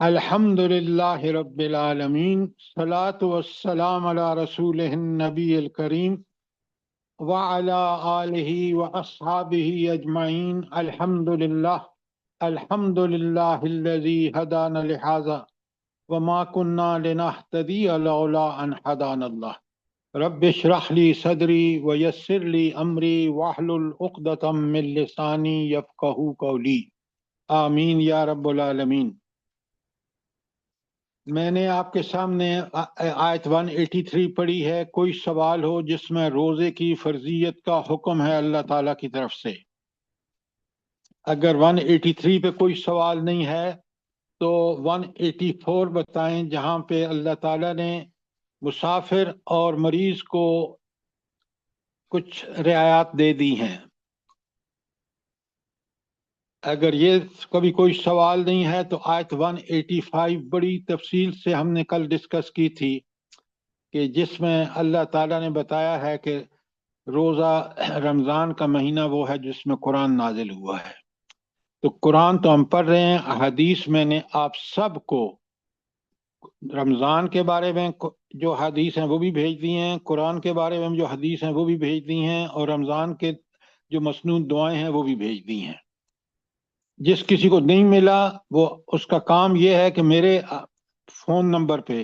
الحمدللہ رب العالمین، صلاۃ والسلام علی رسولہ النبی الکریم وعلی آلہ واصحابہ اجمعین۔ الحمدللہ الذی ہدانا لہذا وما کنا لنہتدی لولا ان ہدانا اللہ۔ رب اشرح لی صدری ویسر لی امری واحلل عقدۃ من لسانی یفقہوا قولی، آمین یا رب العالمین۔ میں نے آپ کے سامنے آیت 183 پڑھی ہے۔ کوئی سوال ہو جس میں روزے کی فرضیت کا حکم ہے اللہ تعالیٰ کی طرف سے؟ اگر 183 پہ کوئی سوال نہیں ہے تو 184 بتائیں، جہاں پہ اللہ تعالیٰ نے مسافر اور مریض کو کچھ رعایات دے دی ہیں۔ اگر یہ کبھی کوئی سوال نہیں ہے تو آیت 185 بڑی تفصیل سے ہم نے کل ڈسکس کی تھی، کہ جس میں اللہ تعالیٰ نے بتایا ہے کہ روزہ رمضان کا مہینہ وہ ہے جس میں قرآن نازل ہوا ہے۔ تو قرآن تو ہم پڑھ رہے ہیں، حدیث میں نے آپ سب کو رمضان کے بارے میں جو حدیث ہیں وہ بھی بھیج دی ہیں، قرآن کے بارے میں جو حدیث ہیں وہ بھی بھیج دی ہیں، اور رمضان کے جو مسنون دعائیں ہیں وہ بھی بھیج دی ہیں۔ جس کسی کو نہیں ملا وہ اس کا کام یہ ہے کہ میرے فون نمبر پہ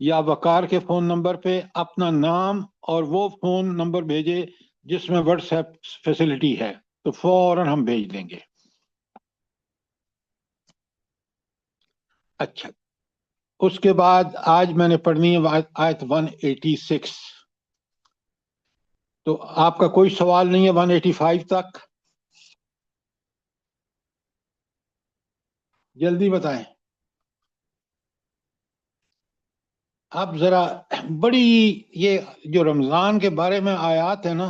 یا وقار کے فون نمبر پہ اپنا نام اور وہ فون نمبر بھیجے جس میں واٹس ایپ فیسلٹی ہے، تو فوراً ہم بھیج دیں گے۔ اچھا، اس کے بعد آج میں نے پڑھنی ہے آیت 186۔ تو آپ کا کوئی سوال نہیں ہے 185 تک؟ جلدی بتائیں۔ اب ذرا بڑی یہ جو رمضان کے بارے میں آیات ہے نا،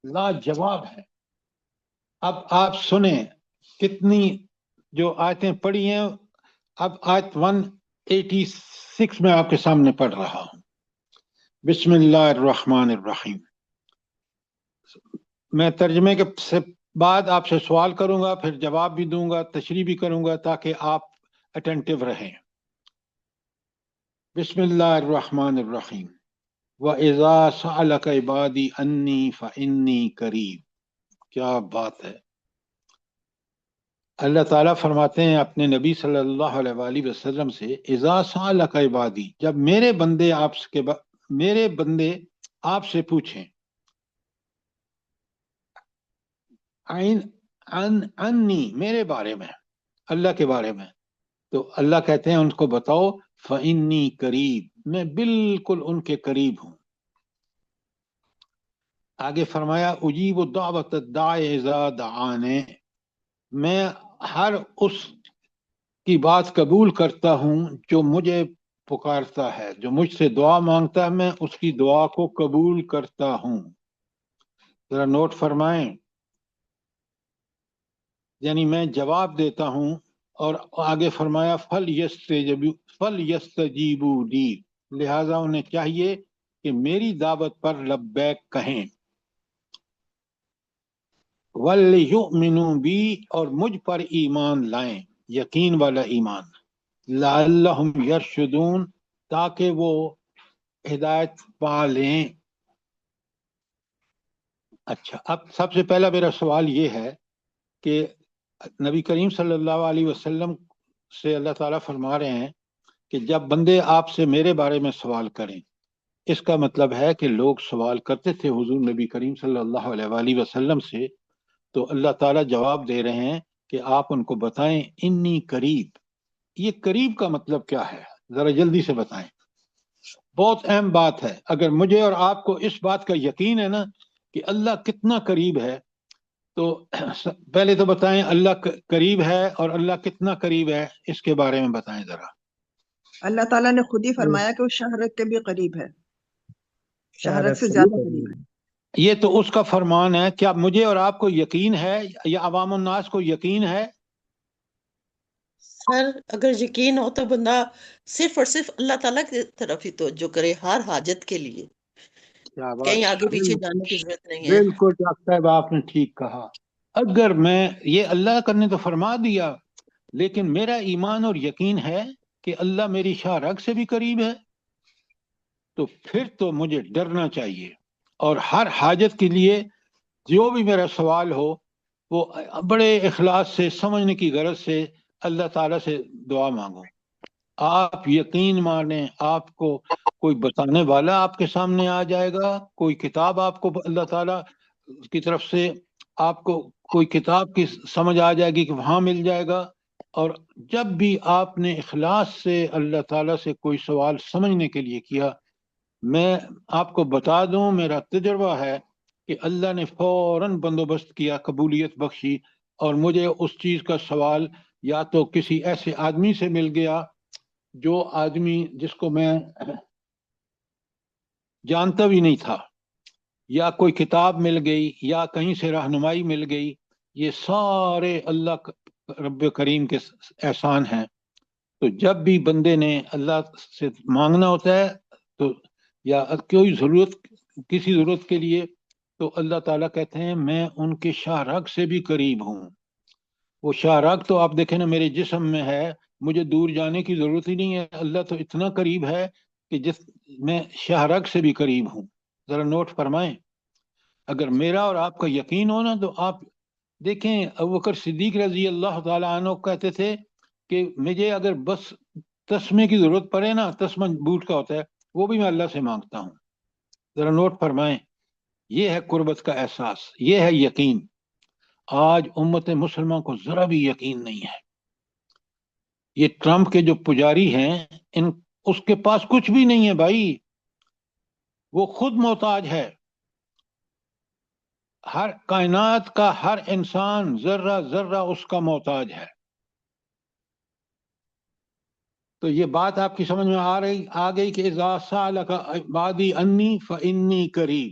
لاجواب ہے۔ اب آپ سنیں کتنی جو آیتیں پڑھی ہیں۔ اب آیت 186 میں آپ کے سامنے پڑھ رہا ہوں۔ بسم اللہ الرحمن الرحیم۔ میں ترجمے کے سے بعد آپ سے سوال کروں گا، پھر جواب بھی دوں گا، تشریح بھی کروں گا تاکہ آپ اٹینٹیو رہیں۔ بسم اللہ الرحمن الرحیم۔ وَإِذَا سَأَلَكَ عِبَادِي أَنِّي فَإِنِّي قَرِيبٌ۔ کیا بات ہے! اللہ تعالیٰ فرماتے ہیں اپنے نبی صلی اللہ علیہ وآلہ وسلم سے، اذا سألک عبادی، جب میرے بندے آپ سے پوچھیں، انی میرے بارے میں، اللہ کے بارے میں، تو اللہ کہتے ہیں ان کو بتاؤ فإنی قریب، میں بالکل ان کے قریب ہوں۔ آگے فرمایا اجیب دعوت الداعی اذا دعانی، میں ہر اس کی بات قبول کرتا ہوں جو مجھے پکارتا ہے، جو مجھ سے دعا مانگتا ہے میں اس کی دعا کو قبول کرتا ہوں۔ ذرا نوٹ فرمائیں، یعنی میں جواب دیتا ہوں۔ اور آگے فرمایا فَلْيَسْتَجِيبُوا لِي، لہٰذا انہیں چاہیے کہ میری دعوت پر لبیک کہیں۔ وَلْيُؤْمِنُوا بِي، اور مجھ پر ایمان لائیں، یقین والا ایمان۔ لَعَلَّهُمْ يَرْشُدُونَ، تاکہ وہ ہدایت پا لیں۔ اچھا، اب سب سے پہلا میرا سوال یہ ہے کہ نبی کریم صلی اللہ علیہ وسلم سے اللہ تعالیٰ فرما رہے ہیں کہ جب بندے آپ سے میرے بارے میں سوال کریں، اس کا مطلب ہے کہ لوگ سوال کرتے تھے حضور نبی کریم صلی اللہ علیہ وآلہ وسلم سے، تو اللہ تعالیٰ جواب دے رہے ہیں کہ آپ ان کو بتائیں انی قریب۔ یہ قریب کا مطلب کیا ہے؟ ذرا جلدی سے بتائیں، بہت اہم بات ہے۔ اگر مجھے اور آپ کو اس بات کا یقین ہے نا کہ اللہ کتنا قریب ہے، تو پہلے تو بتائیں اللہ قریب ہے، اور اللہ کتنا قریب ہے اس کے بارے میں بتائیں ذرا۔ اللہ تعالیٰ نے خود ہی فرمایا کہ وہ شہرت کے بھی قریب ہے، شہرت سے زیادہ قریب ہے۔ یہ تو اس کا فرمان ہے، کیا مجھے اور آپ کو یقین ہے یا عوام الناس کو یقین ہے؟ سر اگر یقین ہو تو بندہ صرف اور صرف اللہ تعالیٰ کی طرف ہی توجہ کرے ہر حاجت کے لیے، کہیں آگے پیچھے جانے کی ضرورت نہیں ہے۔ بالکل ڈاکٹر صاحب آپ نے ٹھیک کہا۔ اگر میں یہ اللہ نے تو فرما دیا، لیکن میرا ایمان اور یقین ہے کہ اللہ میری شاہ رگ سے بھی قریب ہے، تو پھر تو مجھے ڈرنا چاہیے، اور ہر حاجت کے لیے جو بھی میرا سوال ہو وہ بڑے اخلاص سے سمجھنے کی غرض سے اللہ تعالیٰ سے دعا مانگو۔ آپ یقین مانیں، آپ کو کوئی بتانے والا آپ کے سامنے آ جائے گا، کوئی کتاب آپ کو اللہ تعالیٰ کی طرف سے آپ کو کوئی کتاب کی سمجھ آ جائے گی کہ وہاں مل جائے گا۔ اور جب بھی آپ نے اخلاص سے اللہ تعالیٰ سے کوئی سوال سمجھنے کے لیے کیا، میں آپ کو بتا دوں میرا تجربہ ہے کہ اللہ نے فوراً بندوبست کیا، قبولیت بخشی، اور مجھے اس چیز کا سوال یا تو کسی ایسے آدمی سے مل گیا جو آدمی جس کو میں جانتا بھی نہیں تھا، یا کوئی کتاب مل گئی، یا کہیں سے رہنمائی مل گئی۔ یہ سارے اللہ رب کریم کے احسان ہیں۔ تو جب بھی بندے نے اللہ سے مانگنا ہوتا ہے تو یا کوئی کسی ضرورت کے لیے، تو اللہ تعالیٰ کہتے ہیں میں ان کے شاہ رگ سے بھی قریب ہوں۔ وہ شاہ رگ تو آپ دیکھیں نا میرے جسم میں ہے، مجھے دور جانے کی ضرورت ہی نہیں ہے، اللہ تو اتنا قریب ہے کہ جس میں شاہ رگ سے بھی قریب ہوں۔ ذرا نوٹ فرمائیں، اگر میرا اور آپ کا یقین ہو نا تو آپ دیکھیں ابوبکر صدیق رضی اللہ تعالیٰ عنہ کہتے تھے کہ مجھے اگر بس تسمے کی ضرورت پڑے نا، تسمہ بوٹ کا ہوتا ہے، وہ بھی میں اللہ سے مانگتا ہوں۔ ذرا نوٹ فرمائیں، یہ ہے قربت کا احساس، یہ ہے یقین۔ آج امت مسلمان کو ذرا بھی یقین نہیں ہے۔ یہ ٹرمپ کے جو پجاری ہیں، اس کے پاس کچھ بھی نہیں ہے بھائی، وہ خود محتاج ہے۔ ہر کائنات کا ہر انسان ذرہ ذرہ اس کا محتاج ہے۔ تو یہ بات آپ کی سمجھ میں آ گئی کہ اذا سألک عبادی انی فانی قریب۔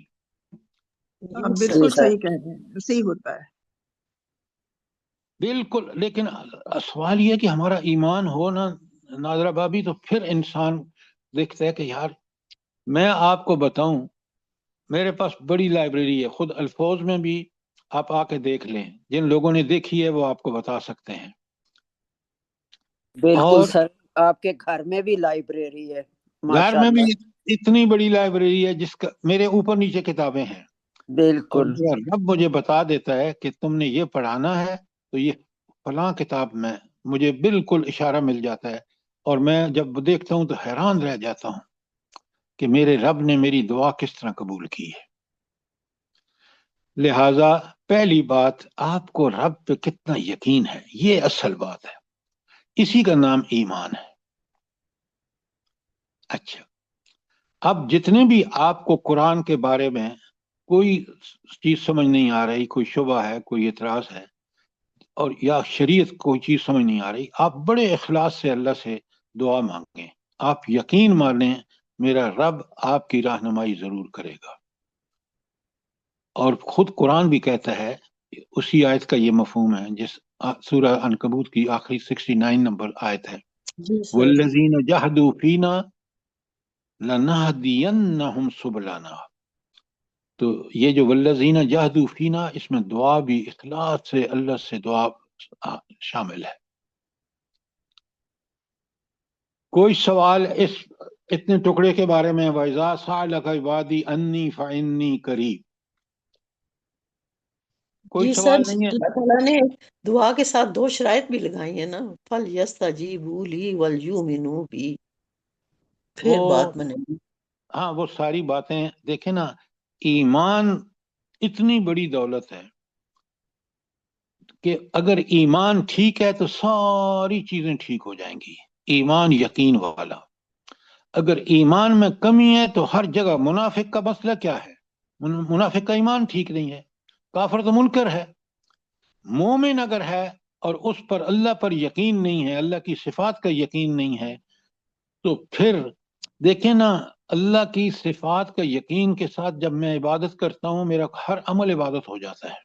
آپ بالکل صحیح کہہ رہے ہیں، صحیح ہوتا ہے بالکل، لیکن سوال یہ کہ ہمارا ایمان ہو نا ناظرہ بابی، تو پھر انسان دیکھتا ہے کہ یار میں آپ کو بتاؤں، میرے پاس بڑی لائبریری ہے، خود الفوظ میں بھی آپ آ کے دیکھ لیں، جن لوگوں نے دیکھی ہے وہ آپ کو بتا سکتے ہیں۔ بالکل سر، آپ کے گھر میں بھی لائبریری ہے، گھر میں بھی اتنی بڑی لائبریری ہے جس کا میرے اوپر نیچے کتابیں ہیں۔ بالکل، اور رب مجھے بتا دیتا ہے کہ تم نے یہ پڑھانا ہے تو یہ فلاں کتاب میں مجھے بالکل اشارہ مل جاتا ہے، اور میں جب دیکھتا ہوں تو حیران رہ جاتا ہوں کہ میرے رب نے میری دعا کس طرح قبول کی ہے۔ لہذا پہلی بات، آپ کو رب پہ کتنا یقین ہے، یہ اصل بات ہے، اسی کا نام ایمان ہے۔ اچھا، اب جتنے بھی آپ کو قرآن کے بارے میں کوئی چیز سمجھ نہیں آ رہی، کوئی شبہ ہے، کوئی اعتراض ہے، اور یا شریعت کوئی چیز سمجھ نہیں آ رہی، آپ بڑے اخلاص سے اللہ سے دعا مانگیں، آپ یقین مانیں میرا رب آپ کی رہنمائی ضرور کرے گا۔ اور خود قرآن بھی کہتا ہے، اسی آیت کا یہ مفہوم ہے جس سورہ عنکبوت کی آخری 69 نمبر آیت ہے، والذین جہدوا فینا لنہدینہم سبلنا۔ تو یہ جو والذین جہدوا فینا، اس میں دعا بھی اخلاص سے اللہ سے دعا شامل ہے۔ کوئی سوال اس اتنے ٹکڑے کے بارے میں، وَإِذَا سَأَلَكَ عِبَادِي عَنِّي فَإِنِّي قَرِيبٌ، کوئی جی سوال سر، نہیں ہے؟ اللہ تعالیٰ نے دعا کے ساتھ 2 شرائط بھی لگائی ہیں نا، فَلْيَسْتَجِيبُوا لِي وَلْيُؤْمِنُوا بِي، پھر بات بنے گی۔ ہاں، وہ ساری باتیں دیکھیں نا، ایمان اتنی بڑی دولت ہے کہ اگر ایمان ٹھیک ہے تو ساری چیزیں ٹھیک ہو جائیں گی۔ ایمان یقین والا، اگر ایمان میں کمی ہے تو ہر جگہ، منافق کا مسئلہ کیا ہے؟ منافق کا ایمان ٹھیک نہیں ہے، کافر تو منکر ہے۔ مومن اگر ہے اور اس پر اللہ پر یقین نہیں ہے، اللہ کی صفات کا یقین نہیں ہے، تو پھر دیکھیں نا، اللہ کی صفات کا یقین کے ساتھ جب میں عبادت کرتا ہوں، میرا ہر عمل عبادت ہو جاتا ہے۔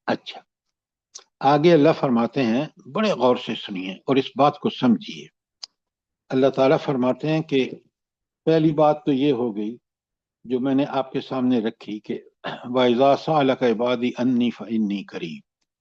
اچھا، آگے اللہ فرماتے ہیں، بڑے غور سے سنیے اور اس بات کو سمجھیے۔ اللہ تعالیٰ فرماتے ہیں کہ پہلی بات تو یہ ہو گئی جو میں نے آپ کے سامنے رکھی کہ وَإِذَا سَأَلَكَ عِبَادِي أَنِّي فَإِنِّي قَرِيبٌ۔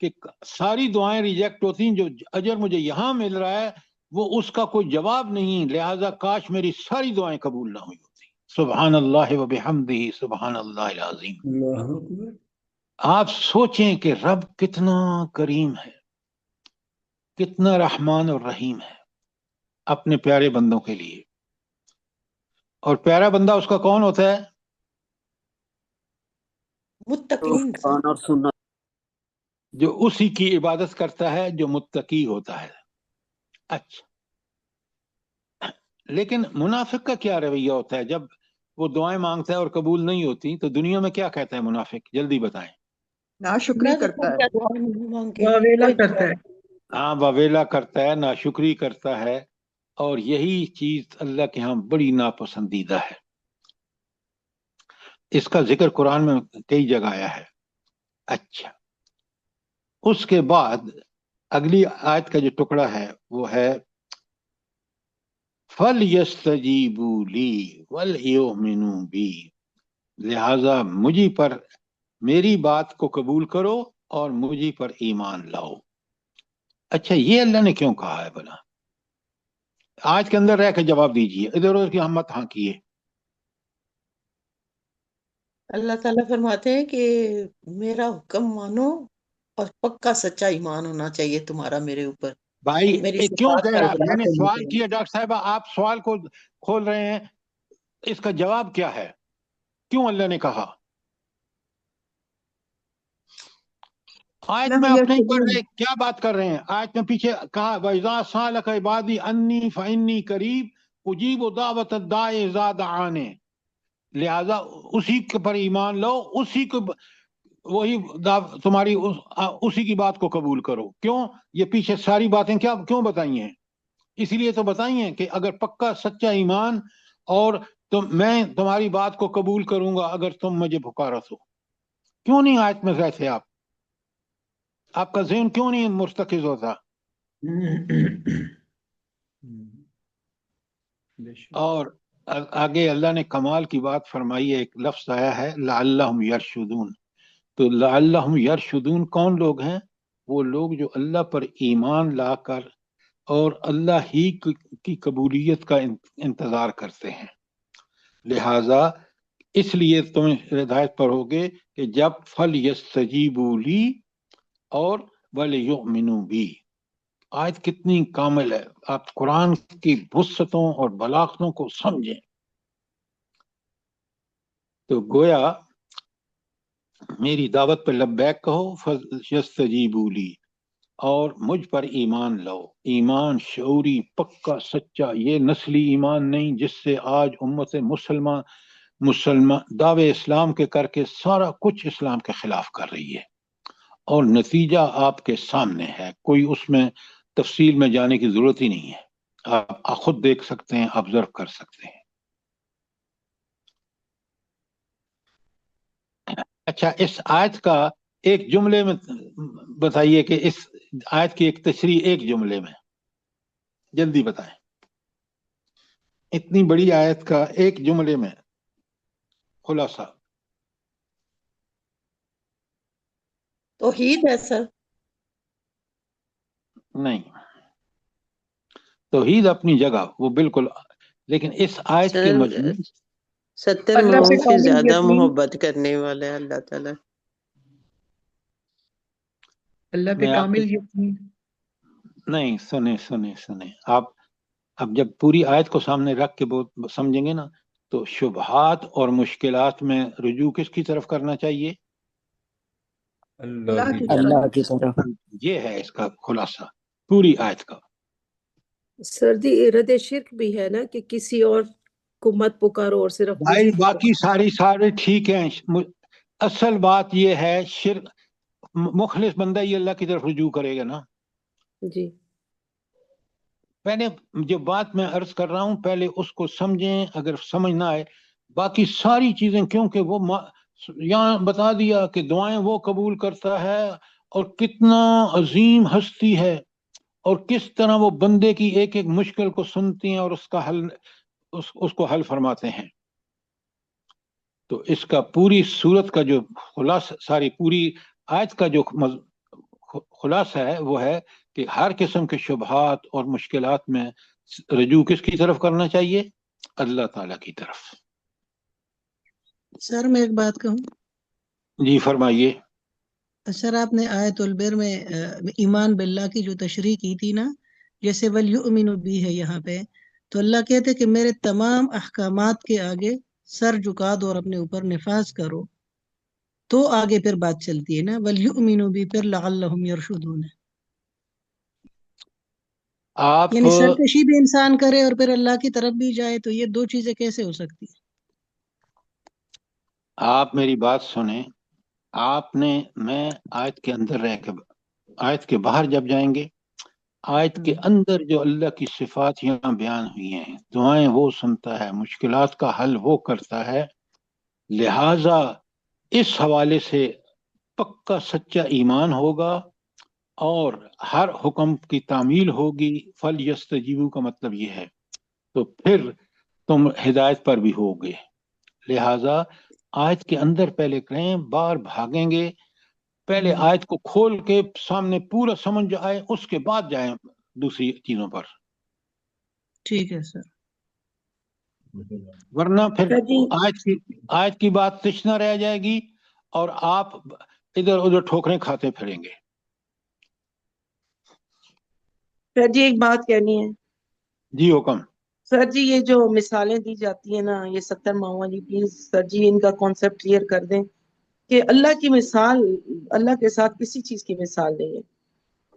کہ ساری دعائیں ریجیکٹ ہوتی ہیں، جو اجر مجھے یہاں مل رہا ہے وہ اس کا کوئی جواب نہیں، لہذا کاش میری ساری دعائیں قبول نہ ہوئی ہوتی۔ سبحان اللہ و بحمدہ، سبحان اللہ العظیم۔ اللہ اکبر۔ آپ سوچیں کہ رب کتنا کریم ہے، کتنا رحمان اور رحیم ہے اپنے پیارے بندوں کے لیے۔ اور پیارا بندہ اس کا کون ہوتا ہے؟ متقین سر۔ قرآن اور سنت۔ جو اسی کی عبادت کرتا ہے، جو متقی ہوتا ہے۔ اچھا، لیکن منافق کا کیا رویہ ہوتا ہے جب وہ دعائیں مانگتا ہے اور قبول نہیں ہوتی؟ تو دنیا میں کیا کہتا ہے منافق؟ جلدی بتائیں۔ ناشکری کرتا ہے، واویلا کرتا ہے۔ ہاں، واویلا کرتا ہے، ناشکری کرتا ہے، اور یہی چیز اللہ کے ہاں بڑی ناپسندیدہ ہے۔ اس کا ذکر قرآن میں کئی جگہ آیا ہے۔ اچھا، اس کے بعد اگلی آیت کا جو ٹکڑا ہے وہ ہے فَلْيَسْتَجِيبُوا لِي وَلْيُؤْمِنُوا بِي، لہذا مجھے پر میری بات کو قبول کرو اور مجھے پر ایمان لاؤ۔ اچھا، یہ اللہ نے کیوں کہا ہے بھلا؟ آج کے اندر رہ کے جواب دیجئے، ادھر ادھر کی ہم مت ہاں کیے۔ اللہ تعالیٰ فرماتے ہیں کہ میرا حکم مانو اور پکا سچا ایمان ہونا چاہیے تمہارا میرے اوپر، بھائی میری کیوں صفات کہہ پر رہا؟ اقرار میں نے کرنا سوال چاہیے۔ کیا ڈاکٹر صاحبہ، آپ سوال کو کھول رہے ہیں، اس کا جواب کیا ہے؟ کیوں اللہ نے کہا؟ آیت میں نحو آپ نہیں پڑھ یرشدون، رہے، کیا بات کر رہے ہیں؟ آیت میں پیچھے کہا وَإِذَا سَأَلَكَ عِبَادِي عَنِّي فَإِنِّي قَرِيبٌ أُجِيبُ دَعْوَةَ الدَّاعِ إِذَا دَعَانِ، لہذا اسی کے پر ایمان لو، اسی کو وہی تمہاری اسی کی بات کو قبول کرو۔ کیوں؟ یہ پیچھے ساری باتیں کیوں بتائی ہیں؟ اس لیے تو بتائی ہیں کہ اگر پکا سچا ایمان اور میں تمہاری بات کو قبول کروں گا اگر تم مجھے پکارو تو۔ کیوں نہیں آیت میں گئے تھے آپ کا ذہن کیوں نہیں مرتکز ہوتا؟ اور آگے اللہ نے کمال کی بات فرمائی ہے، ایک لفظ آیا ہے لعلہم یرشدون۔ تو لعلہم یرشدون کون لوگ ہیں؟ وہ لوگ جو اللہ پر ایمان لا کر اور اللہ ہی کی قبولیت کا انتظار کرتے ہیں۔ لہذا اس لیے تم ہدایت پر ہوگے کہ جب فَلْيَسْتَجِيبُوا لِي اور وَلْيُؤْمِنُوا بِي۔ آیت کتنی کامل ہے، آپ قرآن کی وسعتوں اور بلاغتوں کو سمجھیں۔ تو گویا میری دعوت پر لبیک کہو، فَلْيَسْتَجِيبُوا لِي، اور مجھ پر ایمان لاؤ۔ ایمان شعوری پکا سچا، یہ نسلی ایمان نہیں جس سے آج امت مسلمان دعوے اسلام کے کر کے سارا کچھ اسلام کے خلاف کر رہی ہے، اور نتیجہ آپ کے سامنے ہے، کوئی اس میں تفصیل میں جانے کی ضرورت ہی نہیں ہے، آپ خود دیکھ سکتے ہیں، آبزرو کر سکتے ہیں۔ اچھا، اس آیت کا ایک جملے میں بتائیے کہ اس آیت کی ایک تشریح ایک جملے میں جلدی بتائیں، اتنی بڑی آیت کا ایک جملے میں خلاصہ۔ توحید ہے سر۔ نہیں، توحید اپنی جگہ وہ بالکل، لیکن اس آیت کے سر مضمون 70 اللہ پہ لوگوں سے کامل زیادہ یقین، محبت کرنے والا ہے اللہ تعالیٰ۔ اللہ پہ میں آپ کامل یقین۔ نہیں، سنیں آپ اب جب پوری آیت کو سامنے رکھ کے سمجھیں گے نا تو شبہات اور مشکلات میں رجوع کس کی طرف کرنا چاہیے؟ اللہ کی اللہ کی طرف۔ یہ ہے اس کا خلاصہ پوری آیت کا۔ سردی رد شرک بھی ہے نا کہ کسی اور کو مت پکارو اور صرف بھائی مجھے باقی سارے ٹھیک ہیں، اصل بات یہ ہے شرک، مخلص بندہ ہی اللہ کی طرف رجوع کرے گا نا۔ جی پہلے جو بات میں عرض کر رہا ہوں پہلے اس کو سمجھیں، اگر سمجھ نہ آئے باقی ساری چیزیں، کیونکہ وہ یہاں بتا دیا کہ دعائیں وہ قبول کرتا ہے اور کتنا عظیم ہستی ہے، اور کس طرح وہ بندے کی ایک ایک مشکل کو سنتی ہیں اور اس کا حل اس کو حل فرماتے ہیں۔ تو اس کا پوری صورت کا جو خلاصہ، ساری پوری آیت کا جو خلاصہ ہے وہ ہے کہ ہر قسم کے شبہات اور مشکلات میں رجوع کس کی طرف کرنا چاہیے؟ اللہ تعالیٰ کی طرف. سر میں ایک بات کہوں. جی فرمائیے. سر آپ نے آیت البر میں ایمان باللہ کی جو تشریح کی تھی نا، جیسے وَلْيُؤْمِنُ بھی ہے یہاں پہ، تو اللہ کہتے کہ میرے تمام احکامات کے آگے سر جھکا دو اور اپنے اوپر نفاذ کرو، تو آگے پھر بات چلتی ہے نا وَلْيُؤْمِنُ بھی پھر لَعَلَّهُمْ يَرْشُدُونَ. آپ یعنی سرکشی بھی انسان کرے اور پھر اللہ کی طرف بھی جائے، تو یہ دو چیزیں کیسے ہو سکتی ہیں؟ آپ میری بات سنیں. آپ نے میں آیت کے اندر رہ کے آیت کے باہر جب جائیں گے، آیت کے اندر جو اللہ کی صفات یہاں بیان ہوئی ہیں، دعائیں وہ سنتا ہے، مشکلات کا حل وہ کرتا ہے، لہذا اس حوالے سے پکا سچا ایمان ہوگا اور ہر حکم کی تعمیل ہوگی. فَلْيَسْتَجِیبُوا کا مطلب یہ ہے، تو پھر تم ہدایت پر بھی ہوگے. لہذا آیت کے اندر پہلے کریں، بار بھاگیں گے، پہلے آیت کو کھول کے سامنے پورا سمجھ آئے، اس کے بعد جائیں دوسری چیزوں پر. ٹھیک ہے سر. ورنہ پھر جی آیت کی بات تشنہ رہ جائے گی اور آپ ادھر ادھر ٹھوکریں کھاتے پھریں گے. سر جی ایک بات کہنی ہے. جی حکم. سر جی یہ جو مثالیں دی جاتی ہیں نا، یہ 70 ماؤں والی، پلیز سر جی ان کا کانسیپٹ کلیئر کر دیں کہ اللہ کی مثال، اللہ کے ساتھ کسی چیز کی مثال نہیں ہے.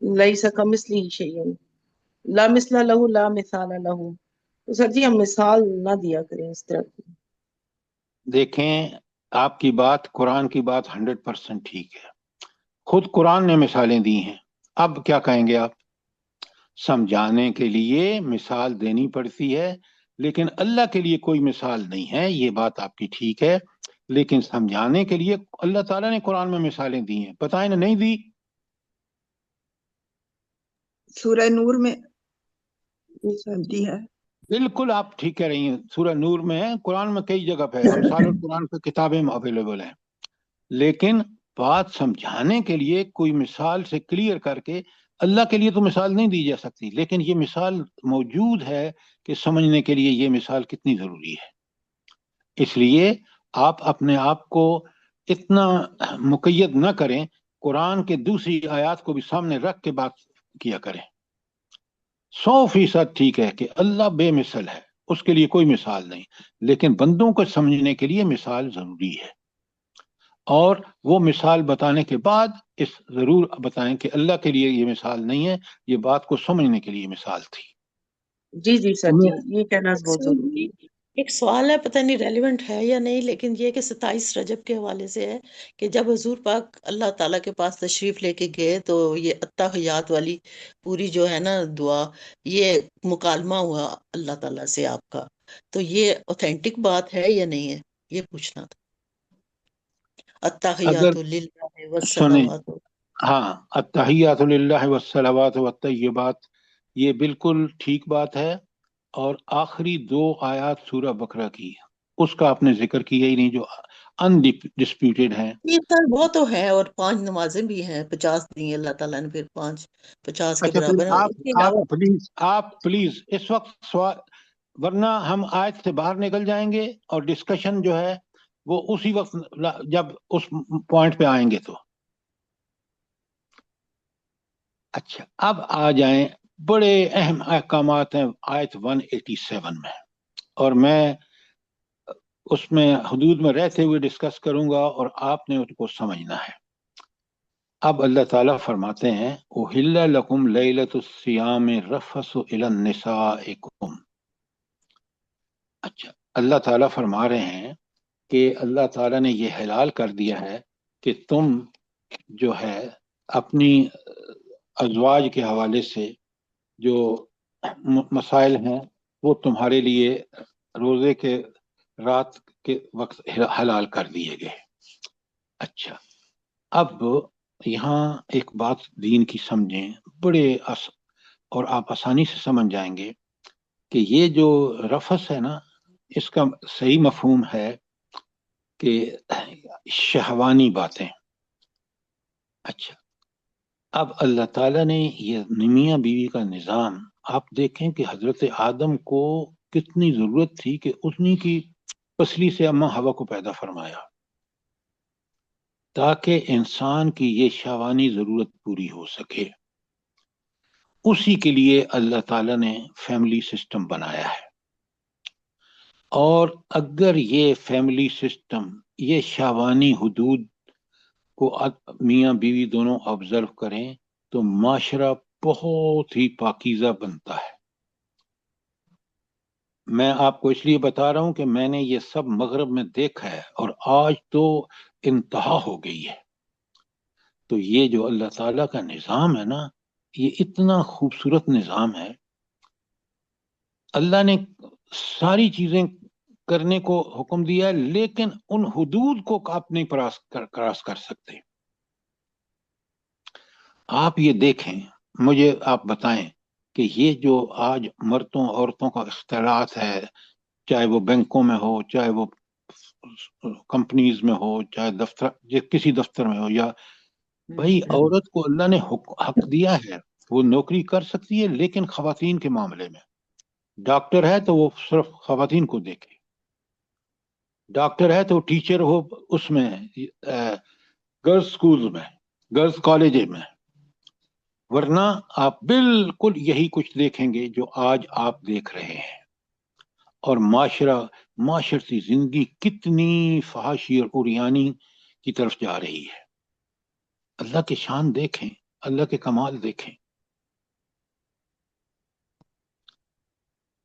لیس کمثلہ شیء، لا مثل لہ لا مثال لہ. تو سر جی ہم مثال نہ دیا کریں اس طرح کی. دیکھیں، آپ کی بات، قرآن کی بات 100% ٹھیک ہے. خود قرآن نے مثالیں دی ہیں. اب کیا کہیں گے آپ؟ سمجھانے کے لیے مثال دینی پڑتی ہے، لیکن اللہ کے لیے کوئی مثال نہیں ہے. یہ بات آپ کی ٹھیک ہے، لیکن سمجھانے کے لیے اللہ تعالیٰ نے قرآن میں مثالیں دی ہیں. بتائیں نا، نہیں دی؟ سورہ نور میں دی ہے. بالکل آپ ٹھیک کہہ رہی ہیں، سورہ نور میں ہے، قرآن میں کئی جگہ پہ امثال القرآن پہ کتابیں اویلیبل ہیں. لیکن بات سمجھانے کے لیے کوئی مثال سے کلیئر کر کے، اللہ کے لیے تو مثال نہیں دی جا سکتی، لیکن یہ مثال موجود ہے کہ سمجھنے کے لیے یہ مثال کتنی ضروری ہے. اس لیے آپ اپنے آپ کو اتنا مقید نہ کریں، قرآن کے دوسری آیات کو بھی سامنے رکھ کے بات کیا کریں. 100% ٹھیک ہے کہ اللہ بے مثل ہے، اس کے لیے کوئی مثال نہیں، لیکن بندوں کو سمجھنے کے لیے مثال ضروری ہے. اور وہ مثال بتانے کے بعد اس ضرور بتائیں کہ اللہ کے لیے یہ مثال نہیں ہے، یہ بات کو سمجھنے کے لیے مثال تھی. جی جی سر جی، یہ کہنا بہت ضروری ہے. ایک سوال ہے، پتہ نہیں ریلیونٹ ہے یا نہیں، لیکن یہ کہ 27 رجب کے حوالے سے ہے کہ جب حضور پاک اللہ تعالیٰ کے پاس تشریف لے کے گئے تو یہ التحیات والی پوری جو ہے نا دعا، یہ مکالمہ ہوا اللہ تعالیٰ سے آپ کا، تو یہ اوتھینٹک بات ہے یا نہیں ہے، یہ پوچھنا تھا. اگر التحیات للہ سنیں، والصلوات. ہاں، التحیات للہ والصلوات والطیبات، یہ بالکل ٹھیک بات ہے. اور آخری 2 آیات سورہ بقرہ کی، اس کا آپ نے ذکر کیا ہی نہیں، جو انڈسپیوٹیڈ ہیں. یہ سر وہ تو ہے، اور 5 نمازیں بھی ہیں، 50 دی اللہ تعالیٰ نے، پھر 50 کے اچھا پھر برابر ہیں. اس کے علاوہ آپ پلیز اس وقت سوال، ورنہ ہم آیت سے باہر نکل جائیں گے اور ڈسکشن جو ہے وہ اسی وقت جب اس پوائنٹ پہ آئیں گے تو. اچھا، اب آ جائیں، بڑے اہم احکامات ہیں آیت 187 میں، اور میں اس میں حدود میں رہتے ہوئے ڈسکس کروں گا اور آپ نے اس کو سمجھنا ہے. اب اللہ تعالیٰ فرماتے ہیں اُحِلَّ لَكُمْ لَيْلَةُ الصِّيَامِ الرَّفَثُ إِلَى النِّسَائِكُمْ. اچھا، اللہ تعالیٰ فرما رہے ہیں کہ اللہ تعالیٰ نے یہ حلال کر دیا ہے کہ تم جو ہے اپنی ازواج کے حوالے سے جو مسائل ہیں وہ تمہارے لیے روزے کے رات کے وقت حلال کر دیے گئے. اچھا، اب یہاں ایک بات دین کی سمجھیں، بڑے اور آپ آسانی سے سمجھ جائیں گے کہ یہ جو رفث ہے نا، اس کا صحیح مفہوم ہے کہ شہوانی باتیں. اچھا، اب اللہ تعالیٰ نے یہ میاں بیوی کا نظام، آپ دیکھیں کہ حضرت آدم کو کتنی ضرورت تھی کہ انہی کی پسلی سے اماں حوا کو پیدا فرمایا تاکہ انسان کی یہ شہوانی ضرورت پوری ہو سکے. اسی کے لیے اللہ تعالیٰ نے فیملی سسٹم بنایا ہے. اور اگر یہ فیملی سسٹم، یہ شہوانی حدود کو میاں بیوی دونوں آبزرو کریں تو معاشرہ بہت ہی پاکیزہ بنتا ہے. میں آپ کو اس لیے بتا رہا ہوں کہ میں نے یہ سب مغرب میں دیکھا ہے اور آج تو انتہا ہو گئی ہے. تو یہ جو اللہ تعالیٰ کا نظام ہے نا، یہ اتنا خوبصورت نظام ہے. اللہ نے ساری چیزیں کرنے کو حکم دیا ہے، لیکن ان حدود کو آپ نہیں کراس کر سکتے. آپ یہ دیکھیں، مجھے آپ بتائیں کہ یہ جو آج مردوں عورتوں کا اختلاط ہے، چاہے وہ بینکوں میں ہو، چاہے وہ کمپنیز میں ہو، چاہے دفتر، کسی دفتر میں ہو، یا بھائی عورت کو اللہ نے حق دیا ہے، وہ نوکری کر سکتی ہے، لیکن خواتین کے معاملے میں ڈاکٹر ہے تو وہ صرف خواتین کو دیکھے، ڈاکٹر ہے تو ٹیچر ہو اس میں گرلز سکولز میں، گرلز کالج میں، ورنہ آپ بالکل یہی کچھ دیکھیں گے جو آج آپ دیکھ رہے ہیں. اور معاشرتی زندگی کتنی فحاشی اور عریانی کی طرف جا رہی ہے. اللہ کی شان دیکھیں، اللہ کے کمال دیکھیں.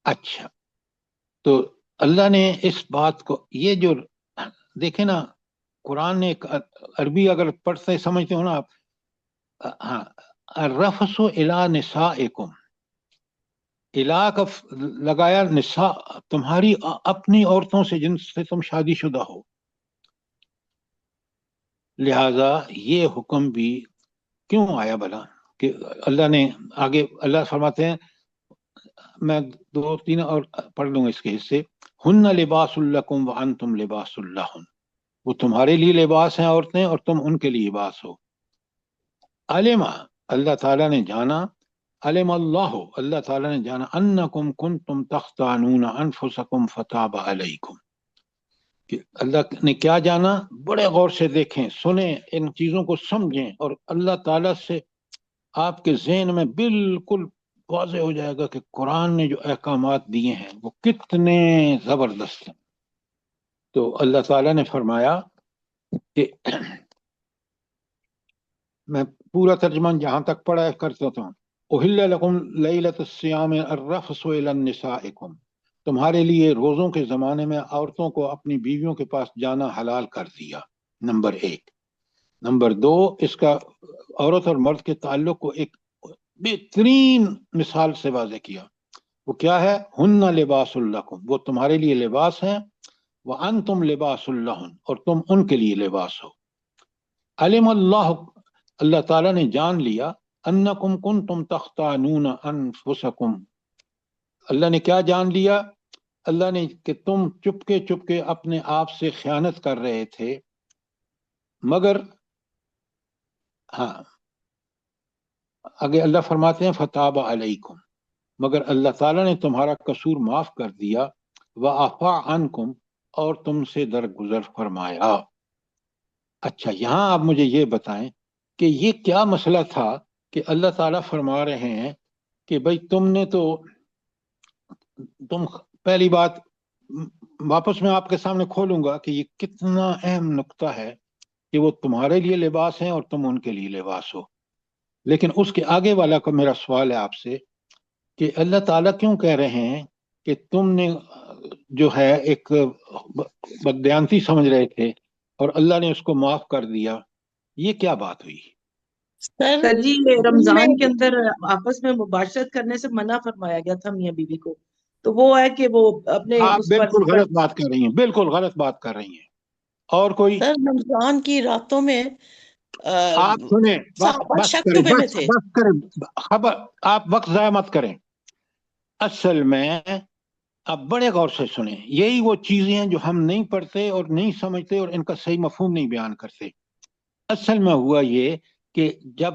اچھا، تو اللہ نے اس بات کو، یہ جو دیکھیں نا، قرآن نے عربی اگر پڑھتے سمجھتے ہو نا آپ، ہاں، الرفث الی نسائکم، الا کا لگایا نساء، تمہاری اپنی عورتوں سے جن سے تم شادی شدہ ہو. لہذا یہ حکم بھی کیوں آیا بھلا کہ اللہ نے آگے اللہ فرماتے ہیں، میں 2-3 اور پڑھ لوں اس کے حصے. ہن لباس لکم وانتم لباس لہن، وہ تمہارے لیے لباس ہیں عورتیں اور تم ان کے لیے لباس ہو. علما، اللہ تعالیٰ نے جانا، علم اللہ تعالیٰ نے جانا، انکم کنتم تختانون انفسکم فتاب علیکم، کہ اللہ نے کیا جانا. بڑے غور سے دیکھیں، سنیں، ان چیزوں کو سمجھیں، اور اللہ تعالیٰ سے آپ کے ذہن میں بالکل واضح ہو جائے گا کہ قرآن نے جو احکامات دیے ہیں وہ کتنے زبردست ہیں. تو اللہ تعالیٰ نے فرمایا کہ میں پورا ترجمہ جہاں تک پڑھا کرتا ہوں، احل لکم لیلۃ الصیام الرفث الی نسائکم، تمہارے لیے روزوں کے زمانے میں عورتوں کو اپنی بیویوں کے پاس جانا حلال کر دیا. نمبر 1. نمبر 2، اس کا عورت اور مرد کے تعلق کو ایک بہترین مثال سے واضح کیا. وہ کیا ہے؟ ہن لباس لکم، وہ تمہارے لیے لباس ہیں، وانتم لباس لہن، اور تم ان کے لیے لباس ہو. علم اللہ تعالیٰ نے جان لیا، انکم کنتم تختانون انفسکم، اللہ نے کیا جان لیا؟ اللہ نے کہ تم چپکے اپنے آپ سے خیانت کر رہے تھے، مگر ہاں آگے اللہ فرماتے ہیں فتاب علیکم، مگر اللہ تعالیٰ نے تمہارا قصور معاف کر دیا، وعفا عنکم، اور تم سے درگزر فرمایا. اچھا، یہاں آپ مجھے یہ بتائیں کہ یہ کیا مسئلہ تھا کہ اللہ تعالیٰ فرما رہے ہیں کہ بھائی تم پہلی بات واپس میں آپ کے سامنے کھولوں گا کہ یہ کتنا اہم نقطہ ہے کہ وہ تمہارے لیے لباس ہیں اور تم ان کے لیے لباس ہو. لیکن اس کے آگے والا کا میرا سوال ہے آپ سے کہ اللہ تعالیٰ کیوں کہہ رہے ہیں کہ تم نے جو ہے ایک بددیانتی سمجھ رہے تھے اور اللہ نے اس کو معاف کر دیا، یہ کیا بات ہوئی؟ سر جی، رمضان کے اندر آپس میں مباشرت کرنے سے منع فرمایا گیا تھا میاں بیوی کو، تو وہ ہے کہ وہ اپنے آپ بالکل غلط بات کر رہی ہیں، بالکل غلط بات کر رہی ہیں. اور کوئی؟ سر رمضان کی راتوں میں آپ سنیں، بس شک کریں، شبے میں تھے. بس کریں، خبر آپ وقت ضائع مت کریں. اصل میں آپ بڑے غور سے سنیں، یہی وہ چیزیں ہیں جو ہم نہیں پڑھتے اور نہیں سمجھتے اور ان کا صحیح مفہوم نہیں بیان کرتے. اصل میں ہوا یہ کہ جب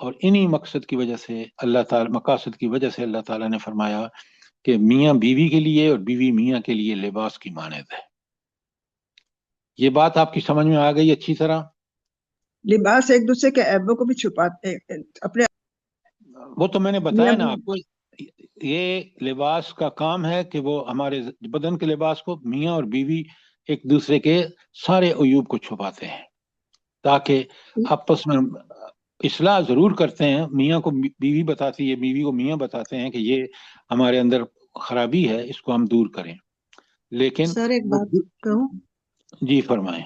اور انہی مقصد کی وجہ سے اللہ تعالی مقاصد کی وجہ سے اللہ تعالیٰ نے فرمایا کہ میاں بیوی کے لیے اور بیوی میاں کے لیے لباس کی مانند ہے۔ یہ بات آپ کی سمجھ میں آ گئی اچھی طرح؟ لباس ایک دوسرے کے عیبوں کو بھی چھپاتے اپنے وہ تو میں نے بتایا نا آپ کو، یہ لباس کا کام ہے کہ وہ ہمارے بدن کے لباس کو میاں اور بیوی ایک دوسرے کے سارے عیوب کو چھپاتے ہیں، تاکہ آپس میں اصلاح ضرور کرتے ہیں۔ میاں کو بیوی بتاتی ہے، بیوی کو میاں بتاتے ہیں کہ یہ ہمارے اندر خرابی ہے، اس کو ہم دور کریں، لیکن سر ایک بات کہوں؟ جی فرمائیں۔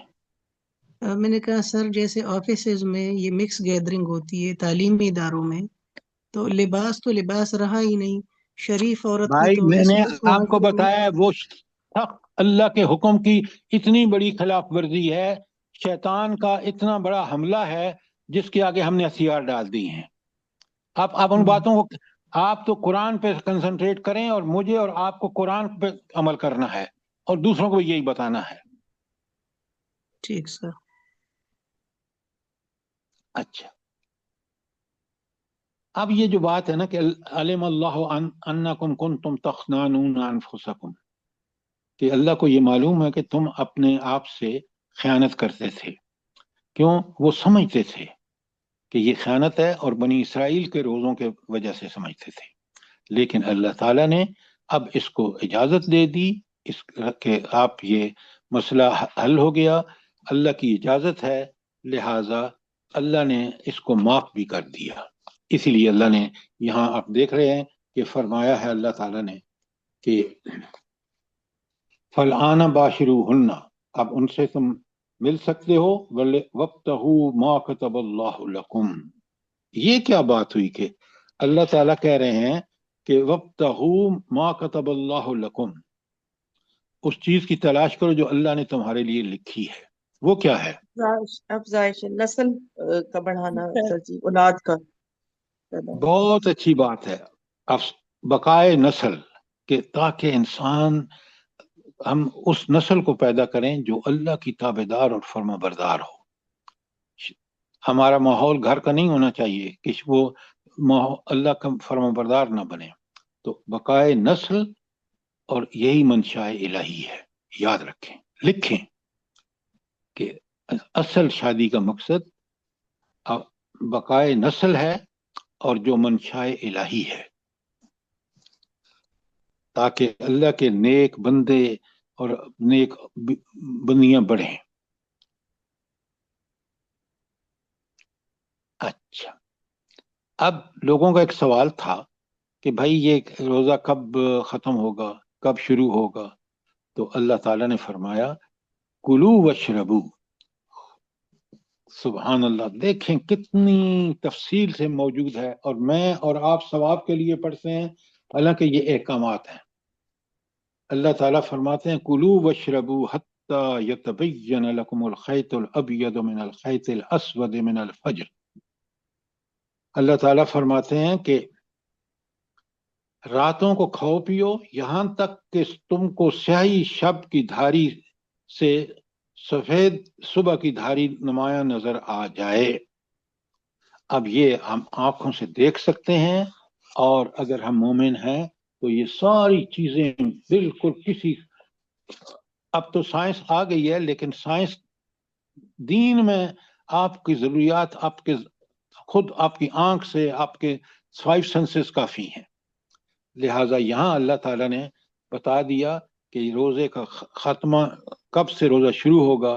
میں نے کہا سر جیسے آفیسز میں یہ مکس گیدرنگ ہوتی ہے تعلیمی اداروں میں، تو لباس رہا ہی نہیں، شریف عورت کی بھائی تو میں اس نے اس آپ کو معاشرے میں بتایا وہ سخت اللہ کے حکم کی اتنی بڑی خلاف ورزی ہے، شیطان کا اتنا بڑا حملہ ہے جس کے آگے ہم نے ہتھیار ڈال دی ہیں۔ آپ ان باتوں کو، آپ تو قرآن پہ کنسنٹریٹ کریں، اور مجھے اور آپ کو قرآن پہ عمل کرنا ہے اور دوسروں کو یہی بتانا ہے۔ ٹھیک سر۔ اچھا، اب یہ جو بات ہے نا کہ علم اللہ انکم کنتم تخنانون انفسکم، کہ اللہ کو یہ معلوم ہے کہ تم اپنے آپ سے خیانت کرتے تھے۔ کیوں؟ وہ سمجھتے تھے کہ یہ خیانت ہے، اور بنی اسرائیل کے روزوں کے وجہ سے سمجھتے تھے، لیکن اللہ تعالیٰ نے اب اس کو اجازت دے دی اس کہ آپ یہ مسئلہ حل ہو گیا، اللہ کی اجازت ہے، لہٰذا اللہ نے اس کو معاف بھی کر دیا۔ اسی لیے اللہ نے یہاں آپ دیکھ رہے ہیں کہ فرمایا ہے اللہ تعالیٰ نے کہ فَالْآنَ بَاشِرُوهُنَّ، اب ان سے تم مل سکتے ہو، وَابْتَغُوا مَا كَتَبَ اللَّهُ لَكُمْ۔ یہ کیا بات ہوئی کہ اللہ تعالیٰ کہہ رہے ہیں کہ وَابْتَغُوا مَا كَتَبَ اللَّهُ لَكُمْ، اس چیز کی تلاش کرو جو اللہ نے تمہارے لیے لکھی ہے۔ وہ کیا ہے؟ افزائش نسل کا بڑھانا سر جی، اولاد کا پیدا ہونا۔ بہت اچھی بات ہے، بقائے نسل، کہ تاکہ انسان، ہم اس نسل کو پیدا کریں جو اللہ کی تابعدار اور فرما بردار ہو۔ ہمارا ماحول گھر کا نہیں ہونا چاہیے کہ وہ اللہ کا فرما بردار نہ بنے۔ تو بقائے نسل، اور یہی منشاء الہی ہے، یاد رکھیں، لکھیں کہ اصل شادی کا مقصد بقائے نسل ہے، اور جو منشاء الہی ہے، تاکہ اللہ کے نیک بندے اور نیک بندیاں بڑھیں۔ اچھا، اب لوگوں کا ایک سوال تھا کہ بھائی یہ روزہ کب ختم ہوگا، کب شروع ہوگا؟ تو اللہ تعالیٰ نے فرمایا کلو واشربو۔ سبحان اللہ، دیکھیں کتنی تفصیل سے موجود ہے، اور میں اور آپ ثواب کے لیے پڑھتے ہیں، حالانکہ یہ احکامات ہیں۔ اللہ تعالیٰ فرماتے ہیں کلو واشربو حتی یتبین لکم الخیط الابیض من الخیط الاسود من الفجر۔ اللہ تعالیٰ فرماتے ہیں کہ راتوں کو کھاؤ پیو یہاں تک کہ تم کو سیاہی شب کی دھاری سے سفید صبح کی دھاری نمایاں نظر آ جائے۔ اب یہ ہم آنکھوں سے دیکھ سکتے ہیں، اور اگر ہم مومن ہیں تو یہ ساری چیزیں بالکل اب تو سائنس آ گئی ہے، لیکن سائنس دین میں آپ کی ضروریات خود آپ کی آنکھ سے، آپ کے 5 سینسز کافی ہیں۔ لہٰذا یہاں اللہ تعالیٰ نے بتا دیا کہ روزے کا خاتمہ کب سے روزہ شروع ہوگا،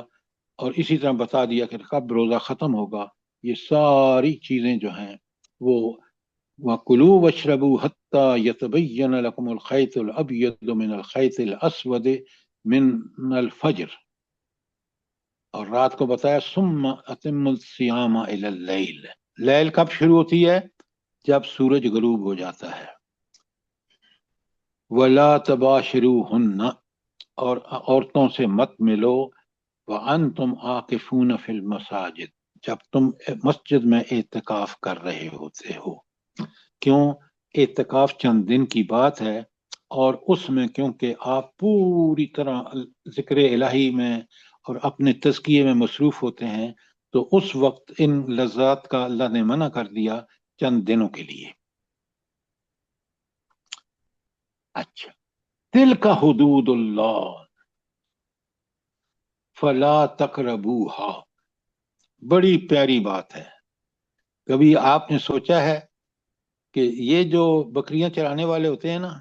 اور اسی طرح بتا دیا کہ کب روزہ ختم ہوگا۔ یہ ساری چیزیں جو ہیں وہ وَكُلُوا وَاشْرَبُوا حَتَّى يَتَبَيَّنَ لَكُمُ الْخَيْطُ الْأَبْيَضُ مِنَ الْخَيْطِ الْأَسْوَدِ مِنَ الْفَجْرِ، اور رات کو بتایا ثُمَّ أَتِمُّوا الصِّيَامَ إِلَى اللَّيْلِ۔ لیل کب شروع ہوتی ہے؟ جب سورج غروب ہو جاتا ہے۔ وَلَا تَبَاشِرُوهُنَّ، اور عورتوں سے مت ملو، وَأَنْتُمْ عَاكِفُونَ فِي الْمَسَاجِدِ، جب تم مسجد میں اعتکاف کر رہے ہوتے ہو۔ کیوں؟ اعتکاف چند دن کی بات ہے، اور اس میں کیونکہ آپ پوری طرح ذکر الہی میں اور اپنے تزکیے میں مصروف ہوتے ہیں، تو اس وقت ان لذات کا اللہ نے منع کر دیا چند دنوں کے لیے. اچھا، تلک حدود اللہ فلا تقربوها، بڑی پیاری بات ہے. کبھی آپ نے سوچا ہے کہ یہ جو بکریاں چرانے والے ہوتے ہیں نا،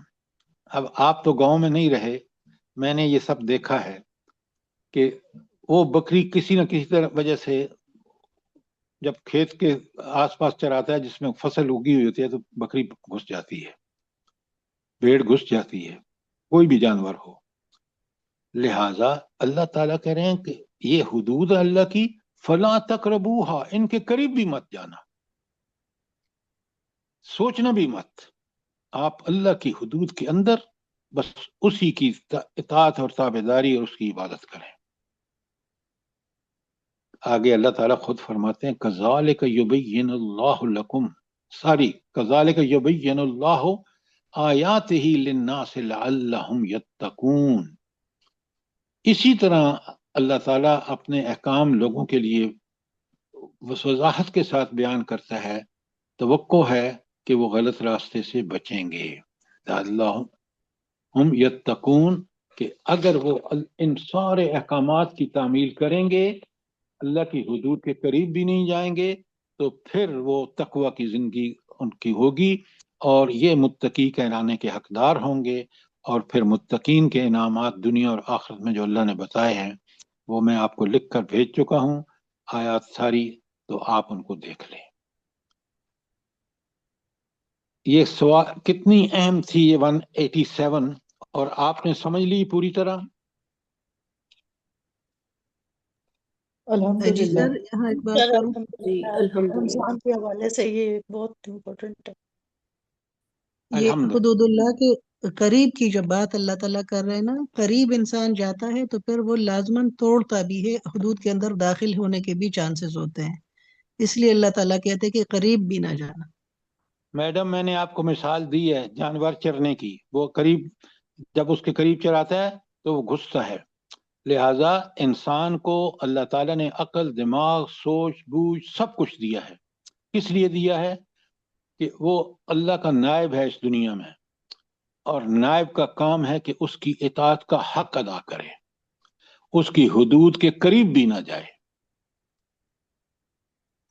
اب آپ تو گاؤں میں نہیں رہے، میں نے یہ سب دیکھا ہے کہ وہ بکری کسی نہ کسی طرح وجہ سے جب کھیت کے آس پاس چراتا ہے جس میں فصل اگی ہوئی ہوتی ہے تو بکری گھس جاتی ہے، بھیڑ گھس جاتی ہے، کوئی بھی جانور ہو. لہذا اللہ تعالیٰ کہہ رہے ہیں کہ یہ حدود اللہ کی، فلا تقربوہا، ان کے قریب بھی مت جانا، سوچنا بھی مت. آپ اللہ کی حدود کے اندر بس اسی کی اطاعت اور تابعداری اور اس کی عبادت کریں. آگے اللہ تعالیٰ خود فرماتے ہیں کذالک یبین اللہ لکم، کذالک یبین اللہ آیاتہ للناس لعلہم یتقون. اسی طرح اللہ تعالیٰ اپنے احکام لوگوں کے لیے وضاحت کے ساتھ بیان کرتا ہے، توقع ہے کہ وہ غلط راستے سے بچیں گے. لعلہم یتقون، کہ اگر وہ ان سارے احکامات کی تعمیل کریں گے، اللہ کی حدود کے قریب بھی نہیں جائیں گے، تو پھر وہ تقوی کی زندگی ان کی ہوگی اور یہ متقی کہلانے کے حقدار ہوں گے. اور پھر متقین کے انعامات دنیا اور آخرت میں جو اللہ نے بتائے ہیں وہ میں آپ کو لکھ کر بھیج چکا ہوں، آیات ساری، تو آپ ان کو دیکھ لیں. یہ سوال کتنی اہم تھی یہ 187، اور آپ نے سمجھ لی پوری طرح؟ جی الحمدللہ. سر، یہاں ایک بات سر کروں. جی الحمدللہ الحمدللہ. رمضان کے حوالے سے یہ بہت امپورٹنٹ ہے. یہ الحمد حدود اللہ کے قریب کی جب بات اللہ تعالیٰ کر رہے ہیں نا، قریب انسان جاتا ہے تو پھر وہ لازماً توڑتا بھی ہے، حدود کے اندر داخل ہونے کے بھی چانسز ہوتے ہیں. اس لیے اللہ تعالیٰ کہتے ہیں کہ قریب بھی نہ جانا. میڈم، میں نے آپ کو مثال دی ہے جانور چرنے کی، وہ قریب جب اس کے قریب چراتا ہے تو وہ گھستا ہے. لہذا انسان کو اللہ تعالیٰ نے عقل، دماغ، سوچ بوجھ سب کچھ دیا ہے. کس لیے دیا ہے؟ کہ وہ اللہ کا نائب ہے اس دنیا میں، اور نائب کا کام ہے کہ اس کی اطاعت کا حق ادا کرے، اس کی حدود کے قریب بھی نہ جائے.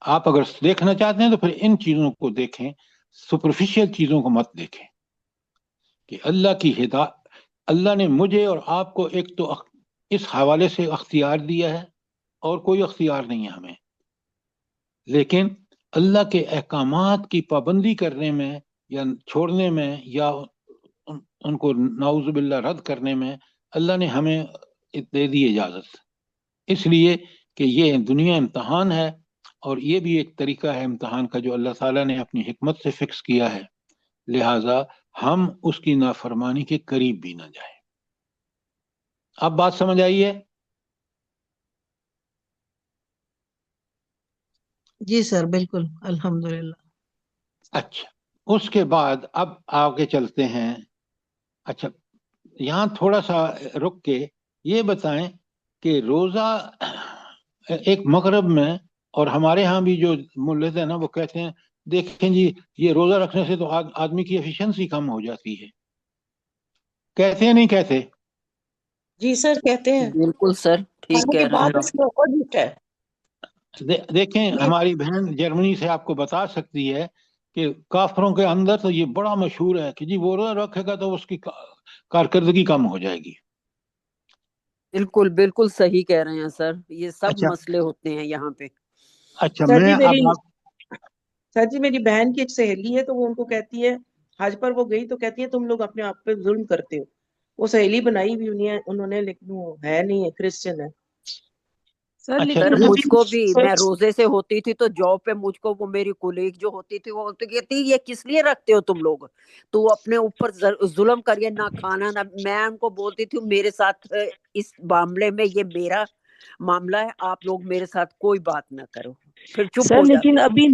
آپ اگر دیکھنا چاہتے ہیں تو پھر ان چیزوں کو دیکھیں، سپرفیشل چیزوں کو مت دیکھیں. کہ اللہ کی ہدایت، اللہ نے مجھے اور آپ کو ایک تو اس حوالے سے اختیار دیا ہے، اور کوئی اختیار نہیں ہے ہمیں، لیکن اللہ کے احکامات کی پابندی کرنے میں یا چھوڑنے میں یا ان کو نعوذ باللہ رد کرنے میں اللہ نے ہمیں دے دی اجازت. اس لیے کہ یہ دنیا امتحان ہے، اور یہ بھی ایک طریقہ ہے امتحان کا جو اللہ تعالیٰ نے اپنی حکمت سے فکس کیا ہے. لہٰذا ہم اس کی نافرمانی کے قریب بھی نہ جائیں. اب بات سمجھ آئی ہے؟ جی سر، بالکل الحمدللہ. اچھا، اس کے بعد اب آگے چلتے ہیں. اچھا، یہاں تھوڑا سا رک کے یہ بتائیں کہ روزہ ایک مغرب میں، اور ہمارے ہاں بھی جو مولد ہیں نا وہ کہتے ہیں دیکھیں جی یہ روزہ رکھنے سے تو آدمی کی ایفیشنسی کم ہو جاتی ہے. کہتے ہیں نہیں کہتے؟ جی سر کہتے ہیں، بالکل سر، ٹھیک حالانکہ کہہ رہے بات ہیں اس کے اپوزٹ ہے. دیکھیں ہماری بہن جرمنی سے آپ کو بتا سکتی ہے کہ کافروں کے اندر تو یہ بڑا مشہور ہے کہ جی وہ روزہ رکھے گا تو اس کی کارکردگی کم ہو جائے گی. بالکل بالکل صحیح کہہ رہے ہیں سر. یہ سب اچھا مسئلے ہوتے ہیں یہاں پہ. اچھا، سر میں جی اب سر جی میری بہن کی ایک سہیلی ہے، تو وہ ان کو کہتی ہے، حج پر وہ گئی تو کہتی ہے تم لوگ اپنے آپ پہ ظلم کرتے ہو. وہ سہیلی بنائی بھی انہوں نے، لیکن وہ ہے نہیں ہے، کرسچن ہے. سر اچھا سر لیکن مجھ ابھی کو بھی، میں سچ روزے سے ہوتی تھی تو جاب پہ مجھ کو وہ میری کولیگ جو ہوتی تھی وہ تو کہتی یہ کس لیے رکھتے ہو تم لوگ، تو اپنے اوپر ظلم کریے، نہ کھانا نہ. میں ان کو بولتی تھی میرے ساتھ اس معاملے میں یہ میرا معاملہ ہے، آپ لوگ میرے ساتھ کوئی بات نہ کرو، پھر چپ سر ہو لیکن جاتے تھے. ابھی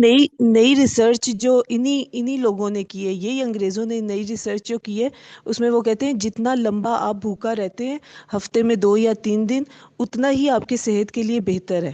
نئی ریسرچ جو انہی لوگوں نے کی ہے، یہی انگریزوں نے نئی ریسرچ جو کی ہے، اس میں وہ کہتے ہیں جتنا لمبا آپ بھوکا رہتے ہیں، ہفتے میں 2 یا 3 دن، اتنا ہی آپ کے صحت کے لیے بہتر ہے.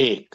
1।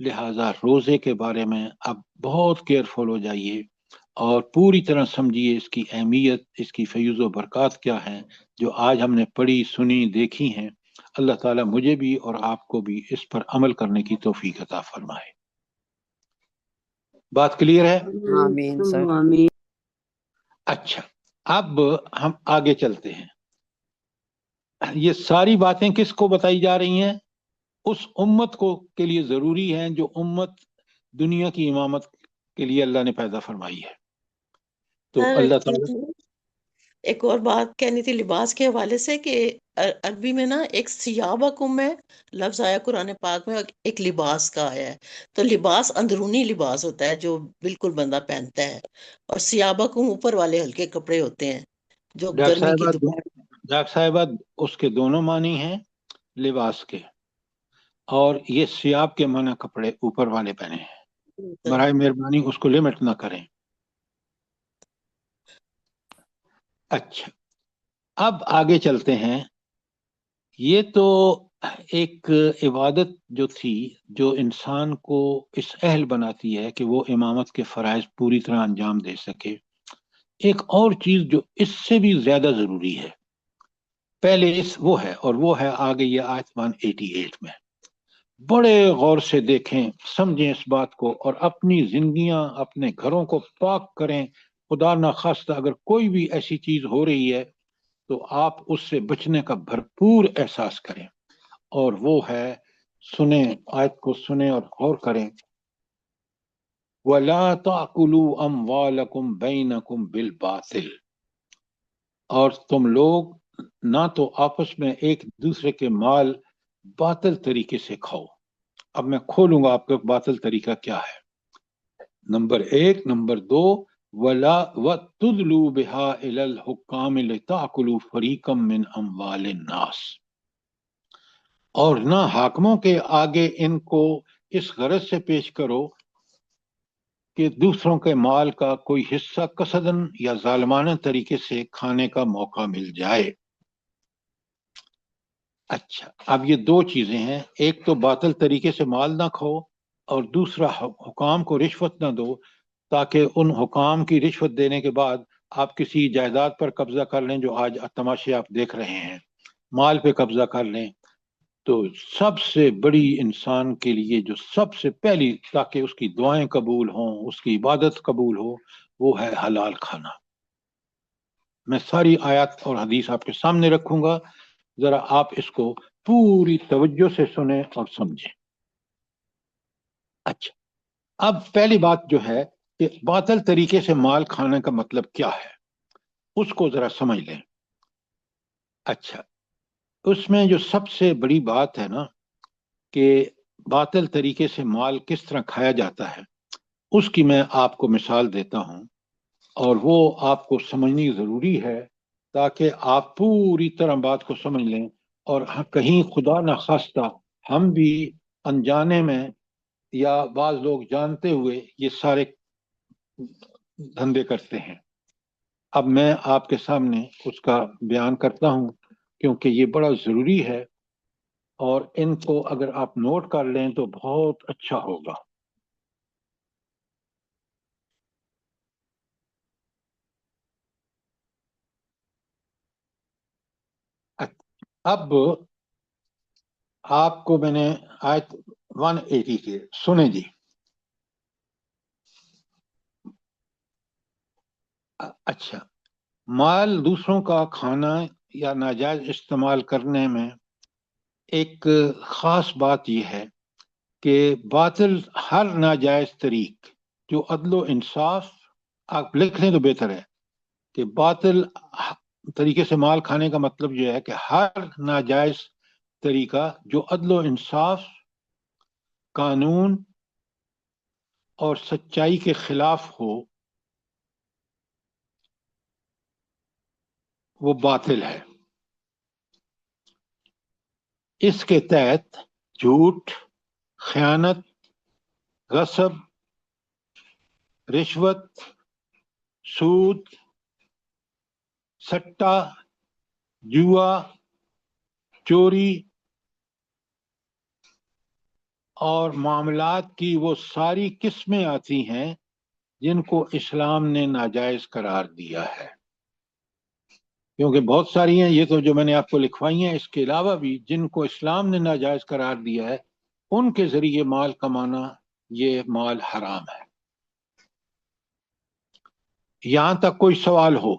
لہذا روزے کے بارے میں اب بہت کیئرفل ہو جائیے اور پوری طرح سمجھیے اس کی اہمیت، اس کی فیض و برکات کیا ہیں جو آج ہم نے پڑھی سنی دیکھی ہیں۔ اللہ تعالیٰ مجھے بھی اور آپ کو بھی اس پر عمل کرنے کی توفیق عطا فرمائے۔ بات کلیئر ہے؟ آمین سر۔ اچھا، اب ہم آگے چلتے ہیں۔ یہ ساری باتیں کس کو بتائی جا رہی ہیں؟ اس امت کو کے لیے ضروری ہیں جو امت دنیا کی امامت کے لیے اللہ نے پیدا فرمائی ہے۔ تو سر اللہ تعالیٰ ایک اور بات کہنی تھی لباس کے حوالے سے کہ عربی میں نا ایک سیابکم ہے لفظ آیا قرآن پاک میں، اور ایک لباس کا آیا ہے۔ تو لباس اندرونی لباس ہوتا ہے جو بالکل بندہ پہنتا ہے، اور سیابکم اوپر والے ہلکے کپڑے ہوتے ہیں جو گرمی کی دوپہر۔ ڈاکٹر صاحبہ اس کے دونوں معنی ہیں لباس کے، اور یہ سیاب کے معنی کپڑے اوپر والے پہنے ہیں۔ برائے مہربانی اس کو لمٹ نہ کریں۔ اچھا، اب آگے چلتے ہیں۔ یہ تو ایک عبادت جو تھی جو انسان کو اس اہل بناتی ہے کہ وہ امامت کے فرائض پوری طرح انجام دے سکے۔ ایک اور چیز جو اس سے بھی زیادہ ضروری ہے، پہلے وہ ہے، اور وہ ہے آگے یہ آیت 188 میں۔ بڑے غور سے دیکھیں، سمجھیں اس بات کو، اور اپنی زندگیاں اپنے گھروں کو پاک کریں۔ خدا نخواستہ اگر کوئی بھی ایسی چیز ہو رہی ہے تو آپ اس سے بچنے کا بھرپور احساس کریں، اور وہ ہے، سنیں آیت کو، سنیں اور غور کریں۔ وَلَا تَأْكُلُوا أَمْوَالَكُمْ بَيْنَكُمْ بِالْبَاطِلِ، اور تم لوگ نہ تو آپس میں ایک دوسرے کے مال باطل طریقے سے کھاؤ۔ اب میں کھولوں گا آپ کو باطل طریقہ کیا ہے۔ نمبر 1، نمبر 2، وَلَا وَتُدْلُوا بِهَا إِلَى الْحُكَّامِ لِتَأْكُلُوا فَرِيقًا مِّنْ أَمْوَالِ النَّاسِ، اور نہ حاکموں کے آگے ان کو اس غرض سے پیش کرو کہ دوسروں کے مال کا کوئی حصہ قصداً یا ظالمانہ طریقے سے کھانے کا موقع مل جائے۔ اچھا، اب یہ دو چیزیں ہیں، ایک تو باطل طریقے سے مال نہ کھاؤ، اور دوسرا حکام کو رشوت نہ دو تاکہ ان حکام کی رشوت دینے کے بعد آپ کسی جائیداد پر قبضہ کر لیں، جو آج تماشے آپ دیکھ رہے ہیں، مال پہ قبضہ کر لیں۔ تو سب سے بڑی انسان کے لیے جو سب سے پہلی، تاکہ اس کی دعائیں قبول ہوں، اس کی عبادت قبول ہو، وہ ہے حلال کھانا۔ میں ساری آیات اور حدیث آپ کے سامنے رکھوں گا، ذرا آپ اس کو پوری توجہ سے سنیں اور سمجھیں۔ اچھا، اب پہلی بات جو ہے کہ باطل طریقے سے مال کھانے کا مطلب کیا ہے، اس کو ذرا سمجھ لیں۔ اچھا، اس میں جو سب سے بڑی بات ہے نا کہ باطل طریقے سے مال کس طرح کھایا جاتا ہے، اس کی میں آپ کو مثال دیتا ہوں، اور وہ آپ کو سمجھنی ضروری ہے تاکہ آپ پوری طرح بات کو سمجھ لیں، اور کہیں خدا نخواستہ ہم بھی انجانے میں یا بعض لوگ جانتے ہوئے یہ سارے دھندے کرتے ہیں۔ اب میں آپ کے سامنے اس کا بیان کرتا ہوں کیونکہ یہ بڑا ضروری ہے، اور ان کو اگر آپ نوٹ کر لیں تو بہت اچھا ہوگا۔ اب آپ کو میں نے آیت 180 کے سنیں جی۔ اچھا، مال دوسروں کا کھانا یا ناجائز استعمال کرنے میں ایک خاص بات یہ ہے کہ باطل ہر ناجائز طریق جو عدل و انصاف، آپ لکھ لیں تو بہتر ہے کہ باطل طریقے سے مال کھانے کا مطلب یہ ہے کہ ہر ناجائز طریقہ جو عدل و انصاف، قانون اور سچائی کے خلاف ہو وہ باطل ہے۔ اس کے تحت جھوٹ، خیانت، غصب، رشوت، سود، سٹا، جوا، چوری اور معاملات کی وہ ساری قسمیں آتی ہیں جن کو اسلام نے ناجائز قرار دیا ہے، کیونکہ بہت ساری ہیں، یہ تو جو میں نے آپ کو لکھوائی ہیں، اس کے علاوہ بھی جن کو اسلام نے ناجائز قرار دیا ہے ان کے ذریعے مال کمانا یہ مال حرام ہے۔ یہاں تک کوئی سوال ہو؟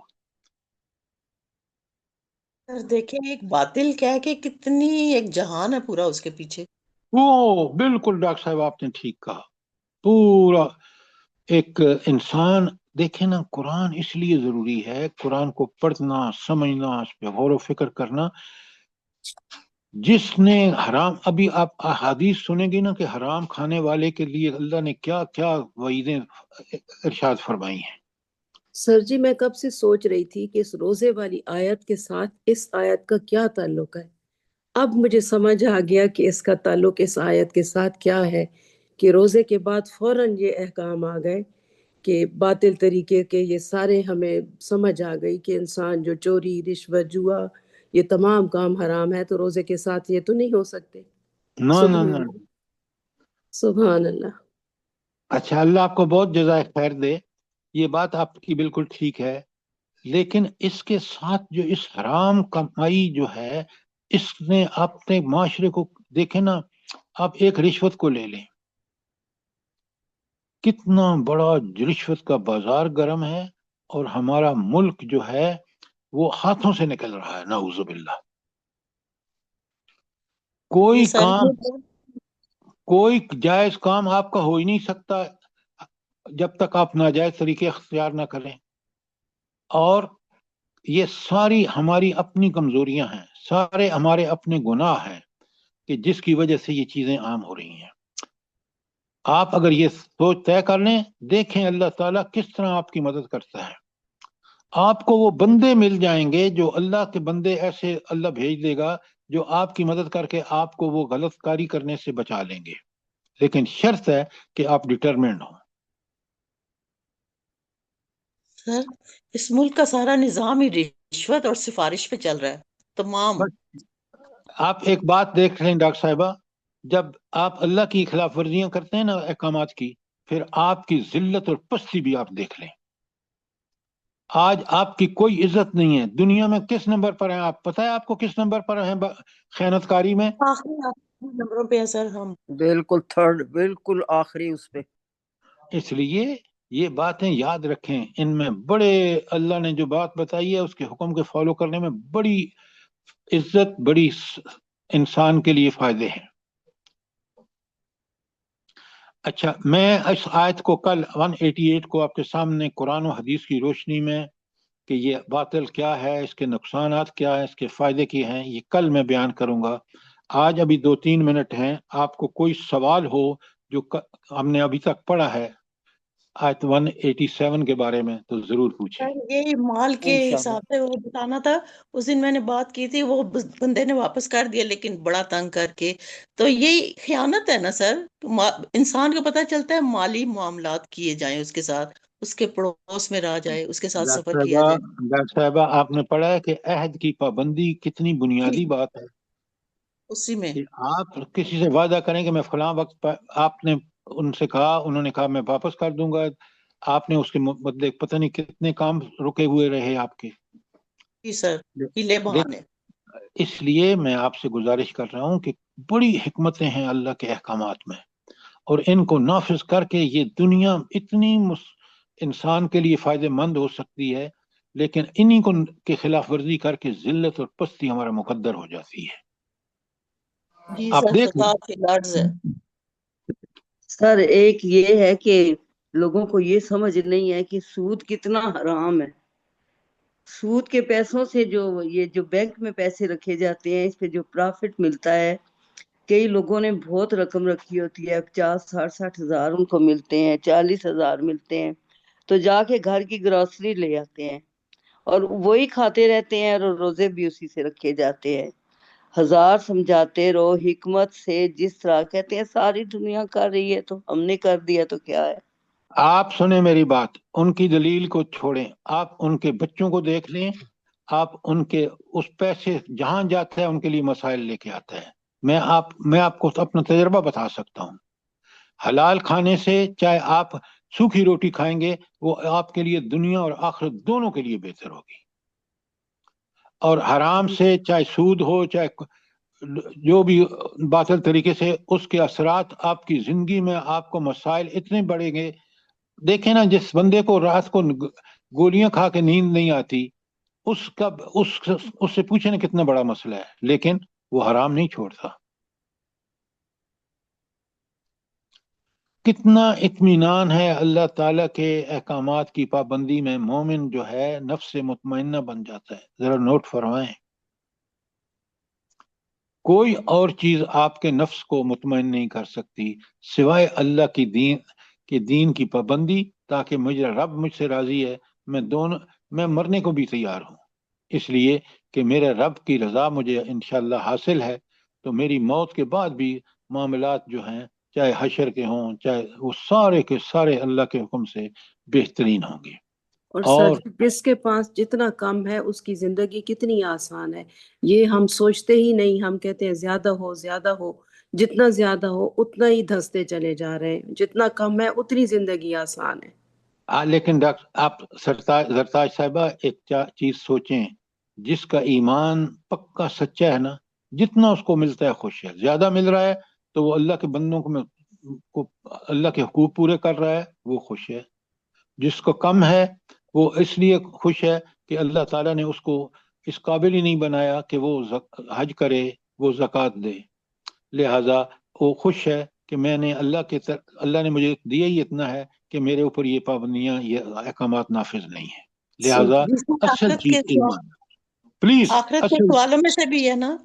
سر دیکھیں ایک باطل کیا ہے کہ کتنی ایک جہان ہے پورا اس کے پیچھے۔ وہ بالکل ڈاکٹر صاحب آپ نے ٹھیک کہا، پورا ایک انسان دیکھیں نا، قرآن اس لیے ضروری ہے، قرآن کو پڑھنا، سمجھنا، اس پہ غور و فکر کرنا۔ جس نے حرام، ابھی آپ احادیث سنیں گی نا کہ حرام کھانے والے کے لیے اللہ نے کیا کیا وعیدیں ارشاد فرمائی ہیں۔ سر جی میں کب سے سوچ رہی تھی کہ اس روزے والی آیت کے ساتھ اس آیت کا کیا تعلق ہے۔ اب مجھے سمجھ آ گیا کہ اس کا تعلق اس آیت کے ساتھ کیا ہے، کہ روزے کے بعد فوراً یہ احکام آ گئے کہ باطل طریقے کے یہ سارے ہمیں سمجھ آ گئی کہ انسان جو چوری، رشوت، جوا، یہ تمام کام حرام ہے، تو روزے کے ساتھ یہ تو نہیں ہو سکتے۔ نہ سبحان اللہ، سبحان اللہ۔ اچھا، اللہ آپ کو بہت جزائے خیر دے، یہ بات آپ کی بالکل ٹھیک ہے، لیکن اس کے ساتھ جو اس حرام کمائی جو ہے، اس نے اپنے معاشرے کو دیکھیں نا، آپ ایک رشوت کو لے لیں، کتنا بڑا رشوت کا بازار گرم ہے، اور ہمارا ملک جو ہے وہ ہاتھوں سے نکل رہا ہے، نعوذ باللہ۔ یہ کوئی سر کام، کوئی جائز کام آپ کا ہو ہی نہیں سکتا جب تک آپ ناجائز طریقے اختیار نہ کریں، اور یہ ساری ہماری اپنی کمزوریاں ہیں، سارے ہمارے اپنے گناہ ہیں کہ جس کی وجہ سے یہ چیزیں عام ہو رہی ہیں۔ آپ اگر یہ سوچ طے کر لیں، دیکھیں اللہ تعالیٰ کس طرح آپ کی مدد کرتا ہے۔ آپ کو وہ بندے مل جائیں گے، جو اللہ کے بندے ایسے اللہ بھیج دے گا جو آپ کی مدد کر کے آپ کو وہ غلط کاری کرنے سے بچا لیں گے، لیکن شرط ہے کہ آپ ڈٹرمنڈ ہوں۔ سر اس ملک کا سارا نظام ہی رشوت اور سفارش پہ چل رہا ہے تمام۔ بس آپ ایک بات دیکھ لیں ڈاکٹر صاحبہ، جب آپ اللہ کی خلاف ورزیاں کرتے ہیں نا احکامات کی، پھر آپ کی ذلت اور پستی بھی آپ دیکھ لیں۔ آج آپ کی کوئی عزت نہیں ہے دنیا میں۔ کس نمبر پر ہیں آپ؟ پتہ ہے آپ کو کس نمبر پر ہیں خیانت کاری میں؟ آخری نمبروں پہ ہے سر ہم۔ بالکل تھرڈ، بالکل آخری اس پہ۔ اس لیے یہ باتیں یاد رکھیں، ان میں بڑے، اللہ نے جو بات بتائی ہے اس کے حکم کے فالو کرنے میں بڑی عزت، بڑی انسان کے لیے فائدے ہیں۔ اچھا، میں اس آیت کو کل 188 کو آپ کے سامنے قرآن و حدیث کی روشنی میں کہ یہ باطل کیا ہے، اس کے نقصانات کیا ہیں، اس کے فائدے کیا ہیں، یہ کل میں بیان کروں گا۔ آج ابھی 2-3 منٹ ہیں، آپ کو کوئی سوال ہو جو ہم نے ابھی تک پڑھا ہے آیت 187 کے بارے میں تو ضرور پوچھیں۔ سر یہ مال کے انشاءاللہ۔ حساب سے وہ بتانا تھا، اس دن میں نے بات کی تھی، وہ بندے نے واپس کر دیا لیکن بڑا تنگ کر کے۔ تو یہ خیانت ہے نا سر، انسان کو پتہ چلتا ہے مالی معاملات کیے جائیں اس کے ساتھ، اس کے پڑوس میں رہا جائے، اس کے ساتھ سفر کیا جائے۔ ڈاکٹر صاحبہ آپ نے پڑھا ہے کہ عہد کی پابندی کتنی بنیادی بات ہے، اسی میں کہ آپ کسی سے وعدہ کریں کہ میں فلاں وقت پر، آپ نے ان سے کہا، انہوں نے کہا میں واپس کر دوں گا، آپ نے اس کے بدلے پتہ نہیں کتنے کام رکے ہوئے رہے آپ کے۔ جی سر، ہیلے بہانے۔ اس لیے میں آپ سے گزارش کر رہا ہوں کہ بڑی حکمتیں ہیں اللہ کے احکامات میں، اور ان کو نافذ کر کے یہ دنیا اتنی انسان کے لیے فائدہ مند ہو سکتی ہے، لیکن انہی کو کے خلاف ورزی کر کے ذلت اور پستی ہمارا مقدر ہو جاتی ہے۔ جی آپ سر، دیکھ لیں۔ کافی لرز ہے۔ سر ایک یہ ہے کہ لوگوں کو یہ سمجھ نہیں ہے کہ سود کتنا حرام ہے۔ سود کے پیسوں سے جو بینک میں پیسے رکھے جاتے ہیں، اس پہ جو پرافٹ ملتا ہے، کئی لوگوں نے بہت رقم رکھی ہوتی ہے، 50، 60 ہزار ان کو ملتے ہیں، 40 ہزار ملتے ہیں، تو جا کے گھر کی گروسری لے آتے ہیں اور وہی کھاتے رہتے ہیں، اور روزے بھی اسی سے رکھے جاتے ہیں۔ ہزار سمجھاتے رہو حکمت سے، جس طرح کہتے ہیں ساری دنیا کر رہی ہے تو ہم نے کر دیا تو کیا ہے۔ آپ سنیں میری بات، ان کی دلیل کو چھوڑیں، آپ ان کے بچوں کو دیکھ لیں، آپ ان کے اس پیسے جہاں جاتا ہے ان کے لیے مسائل لے کے آتا ہے۔ میں آپ کو اپنا تجربہ بتا سکتا ہوں. حلال کھانے سے چاہے آپ سوکھی روٹی کھائیں گے وہ آپ کے لیے دنیا اور آخرت دونوں کے لیے بہتر ہوگی. اور حرام سے چاہے سود ہو چاہے جو بھی باطل طریقے سے، اس کے اثرات آپ کی زندگی میں آپ کو مسائل اتنے بڑھیں گے. دیکھیں نا، جس بندے کو رات کو گولیاں کھا کے نیند نہیں آتی، اس سے پوچھیں نا کتنا بڑا مسئلہ ہے، لیکن وہ حرام نہیں چھوڑتا. کتنا اطمینان ہے اللہ تعالیٰ کے احکامات کی پابندی میں. مومن جو ہے نفس مطمئنہ بن جاتا ہے. ذرا نوٹ فرمائیں، کوئی اور چیز آپ کے نفس کو مطمئن نہیں کر سکتی سوائے اللہ کی دین کی پابندی، تاکہ مجھے رب مجھ سے راضی ہے. میں مرنے کو بھی تیار ہوں، اس لیے کہ میرے رب کی رضا مجھے انشاءاللہ حاصل ہے. تو میری موت کے بعد بھی معاملات جو ہیں، چاہے حشر کے ہوں چاہے وہ سارے کے سارے اللہ کے حکم سے بہترین ہوں گے. اور سر جس کے پاس جتنا کم ہے اس کی زندگی کتنی آسان ہے، یہ ہم سوچتے ہی نہیں. ہم کہتے ہیں زیادہ ہو زیادہ ہو، جتنا زیادہ ہو اتنا ہی دھستے چلے جا رہے ہیں. جتنا کم ہے اتنی زندگی آسان ہے. لیکن ڈاکٹر آپ زرتاج صاحبہ ایک چیز سوچیں، جس کا ایمان پکا سچا ہے نا، جتنا اس کو ملتا ہے خوش ہے. زیادہ مل رہا ہے تو وہ اللہ کے بندوں کو اللہ کے حقوق پورے کر رہا ہے، وہ خوش ہے. جس کو کم ہے وہ اس لیے خوش ہے کہ اللہ تعالیٰ نے اس کو اس قابل ہی نہیں بنایا کہ وہ حج کرے، وہ زکوٰۃ دے. لہذا وہ خوش ہے کہ میں نے اللہ نے مجھے دیا ہی اتنا ہے کہ میرے اوپر یہ پابندیاں، یہ احکامات نافذ نہیں ہیں. لہذا اصل چیز ایمان. پلیز آخرت کے سوالوں میں سے بھی ہے نا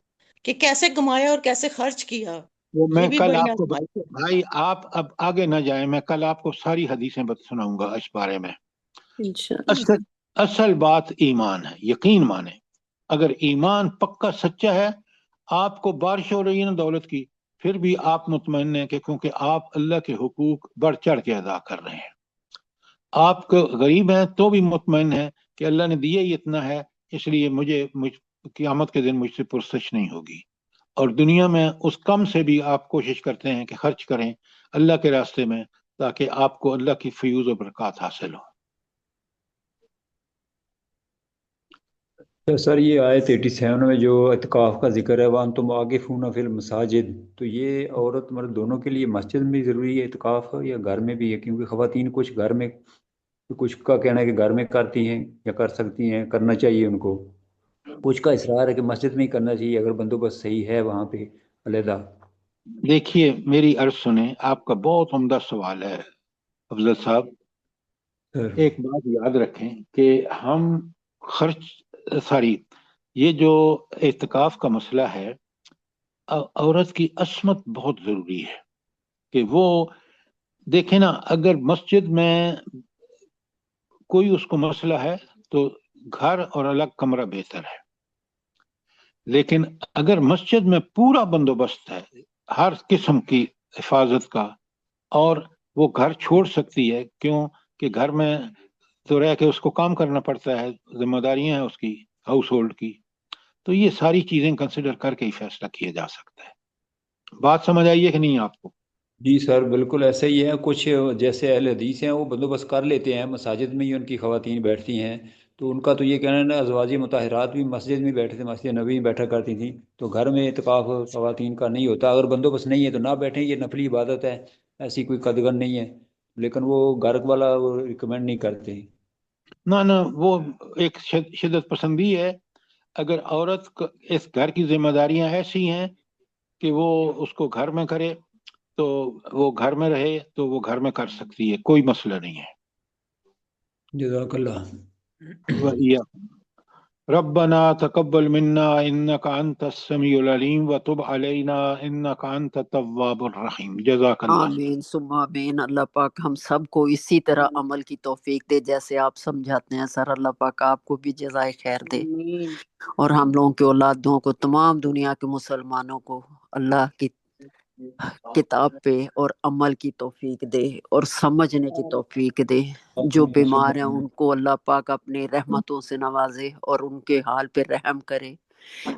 کہ کیسے کمایا اور کیسے خرچ کیا. وہ میں یہ بھی کل بڑی آپ کو آزمائش ہے. بھائی آپ اب آگے نہ جائیں، میں کل آپ کو ساری حدیثیں سناؤں گا اس بارے میں. انشاءاللہ. اصل بات ایمان ہے. یقین مانے، اگر ایمان پکا سچا ہے، آپ کو بارش ہو رہی ہے نا دولت کی، پھر بھی آپ مطمئن ہیں کہ کیونکہ آپ اللہ کے حقوق بڑھ چڑھ کے ادا کر رہے ہیں. آپ کو غریب ہیں تو بھی مطمئن ہیں کہ اللہ نے دیا ہی اتنا ہے، اس لیے قیامت کے دن مجھ سے پرسش نہیں ہوگی. اور دنیا میں اس کم سے بھی آپ کوشش کرتے ہیں کہ خرچ کریں اللہ کے راستے میں، تاکہ آپ کو اللہ کی فیوز و برکات حاصل ہو. سر یہ آیت 87 میں جو اعتکاف کا ذکر ہے، وَأَنْتُمْ عَاكِفُونَ فِي الْمَسَاجِدِ، تو یہ عورت مرد دونوں کے لیے مسجد میں ضروری ہے اعتکاف یا گھر میں بھی ہے؟ کیونکہ خواتین کچھ گھر میں، کچھ کا کہنا ہے کہ گھر میں کرتی ہیں یا کر سکتی ہیں، کرنا چاہیے ان کو. کچھ کا اصرار ہے کہ مسجد میں ہی کرنا چاہیے اگر بندوبست صحیح ہے وہاں پہ علیحدہ. دیکھیے میری عرض سنیں، آپ کا بہت عمدہ سوال ہے افضل صاحب. ایک بات یاد رکھیں کہ ہم یہ جو اعتکاف کا مسئلہ ہے، عورت کی عصمت بہت ضروری ہے کہ وہ دیکھیں نا، اگر مسجد میں کوئی اس کو مسئلہ ہے تو گھر اور الگ کمرہ بہتر ہے. لیکن اگر مسجد میں پورا بندوبست ہے ہر قسم کی حفاظت کا، اور وہ گھر چھوڑ سکتی ہے، کیوں کہ گھر میں تو رہ کے اس کو کام کرنا پڑتا ہے، ذمہ داریاں ہیں اس کی ہاؤس ہولڈ کی، تو یہ ساری چیزیں کنسیڈر کر کے ہی فیصلہ کیا جا سکتا ہے. بات سمجھ آئیے کہ نہیں آپ کو؟ جی سر بالکل ایسا ہی ہے. کچھ جیسے اہل حدیث ہیں وہ بندوبست کر لیتے ہیں، مساجد میں ہی ان کی خواتین بیٹھتی ہیں، تو ان کا تو یہ کہنا ہے نا، ازواج مطہرات بھی مسجد میں بیٹھے تھے، مسجد نبی میں بیٹھا کرتی تھیں، تو گھر میں اعتکاف خواتین کا نہیں ہوتا. اگر بندوبست نہیں ہے تو نہ بیٹھیں، یہ نفلی عبادت ہے، ایسی کوئی قدغن نہیں ہے. لیکن وہ گھر والا وہ ریکمینڈ نہیں کرتے. نہ وہ ایک شدت پسندی ہے. اگر عورت اس گھر کی ذمہ داریاں ایسی ہیں کہ وہ اس کو گھر میں کرے تو وہ گھر میں رہے، تو وہ گھر میں کر سکتی ہے، کوئی مسئلہ نہیں ہے. جزاک اللہ. ربنا تقبل منا انك انت السميع العليم وتب علينا انك انت التواب الرحيم. جزاک اللہ. آمین ثم آمین. اللہ پاک ہم سب کو اسی طرح عمل کی توفیق دے جیسے آپ سمجھاتے ہیں سر. اللہ پاک آپ کو بھی جزائے خیر دے، اور ہم لوگوں کے اولادوں کو، تمام دنیا کے مسلمانوں کو اللہ کی کتاب پہ اور عمل کی توفیق دے اور سمجھنے کی توفیق دے. جو بیمار ہیں ان کو اللہ پاک اپنے رحمتوں سے نوازے اور ان کے حال پہ رحم کرے.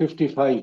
55।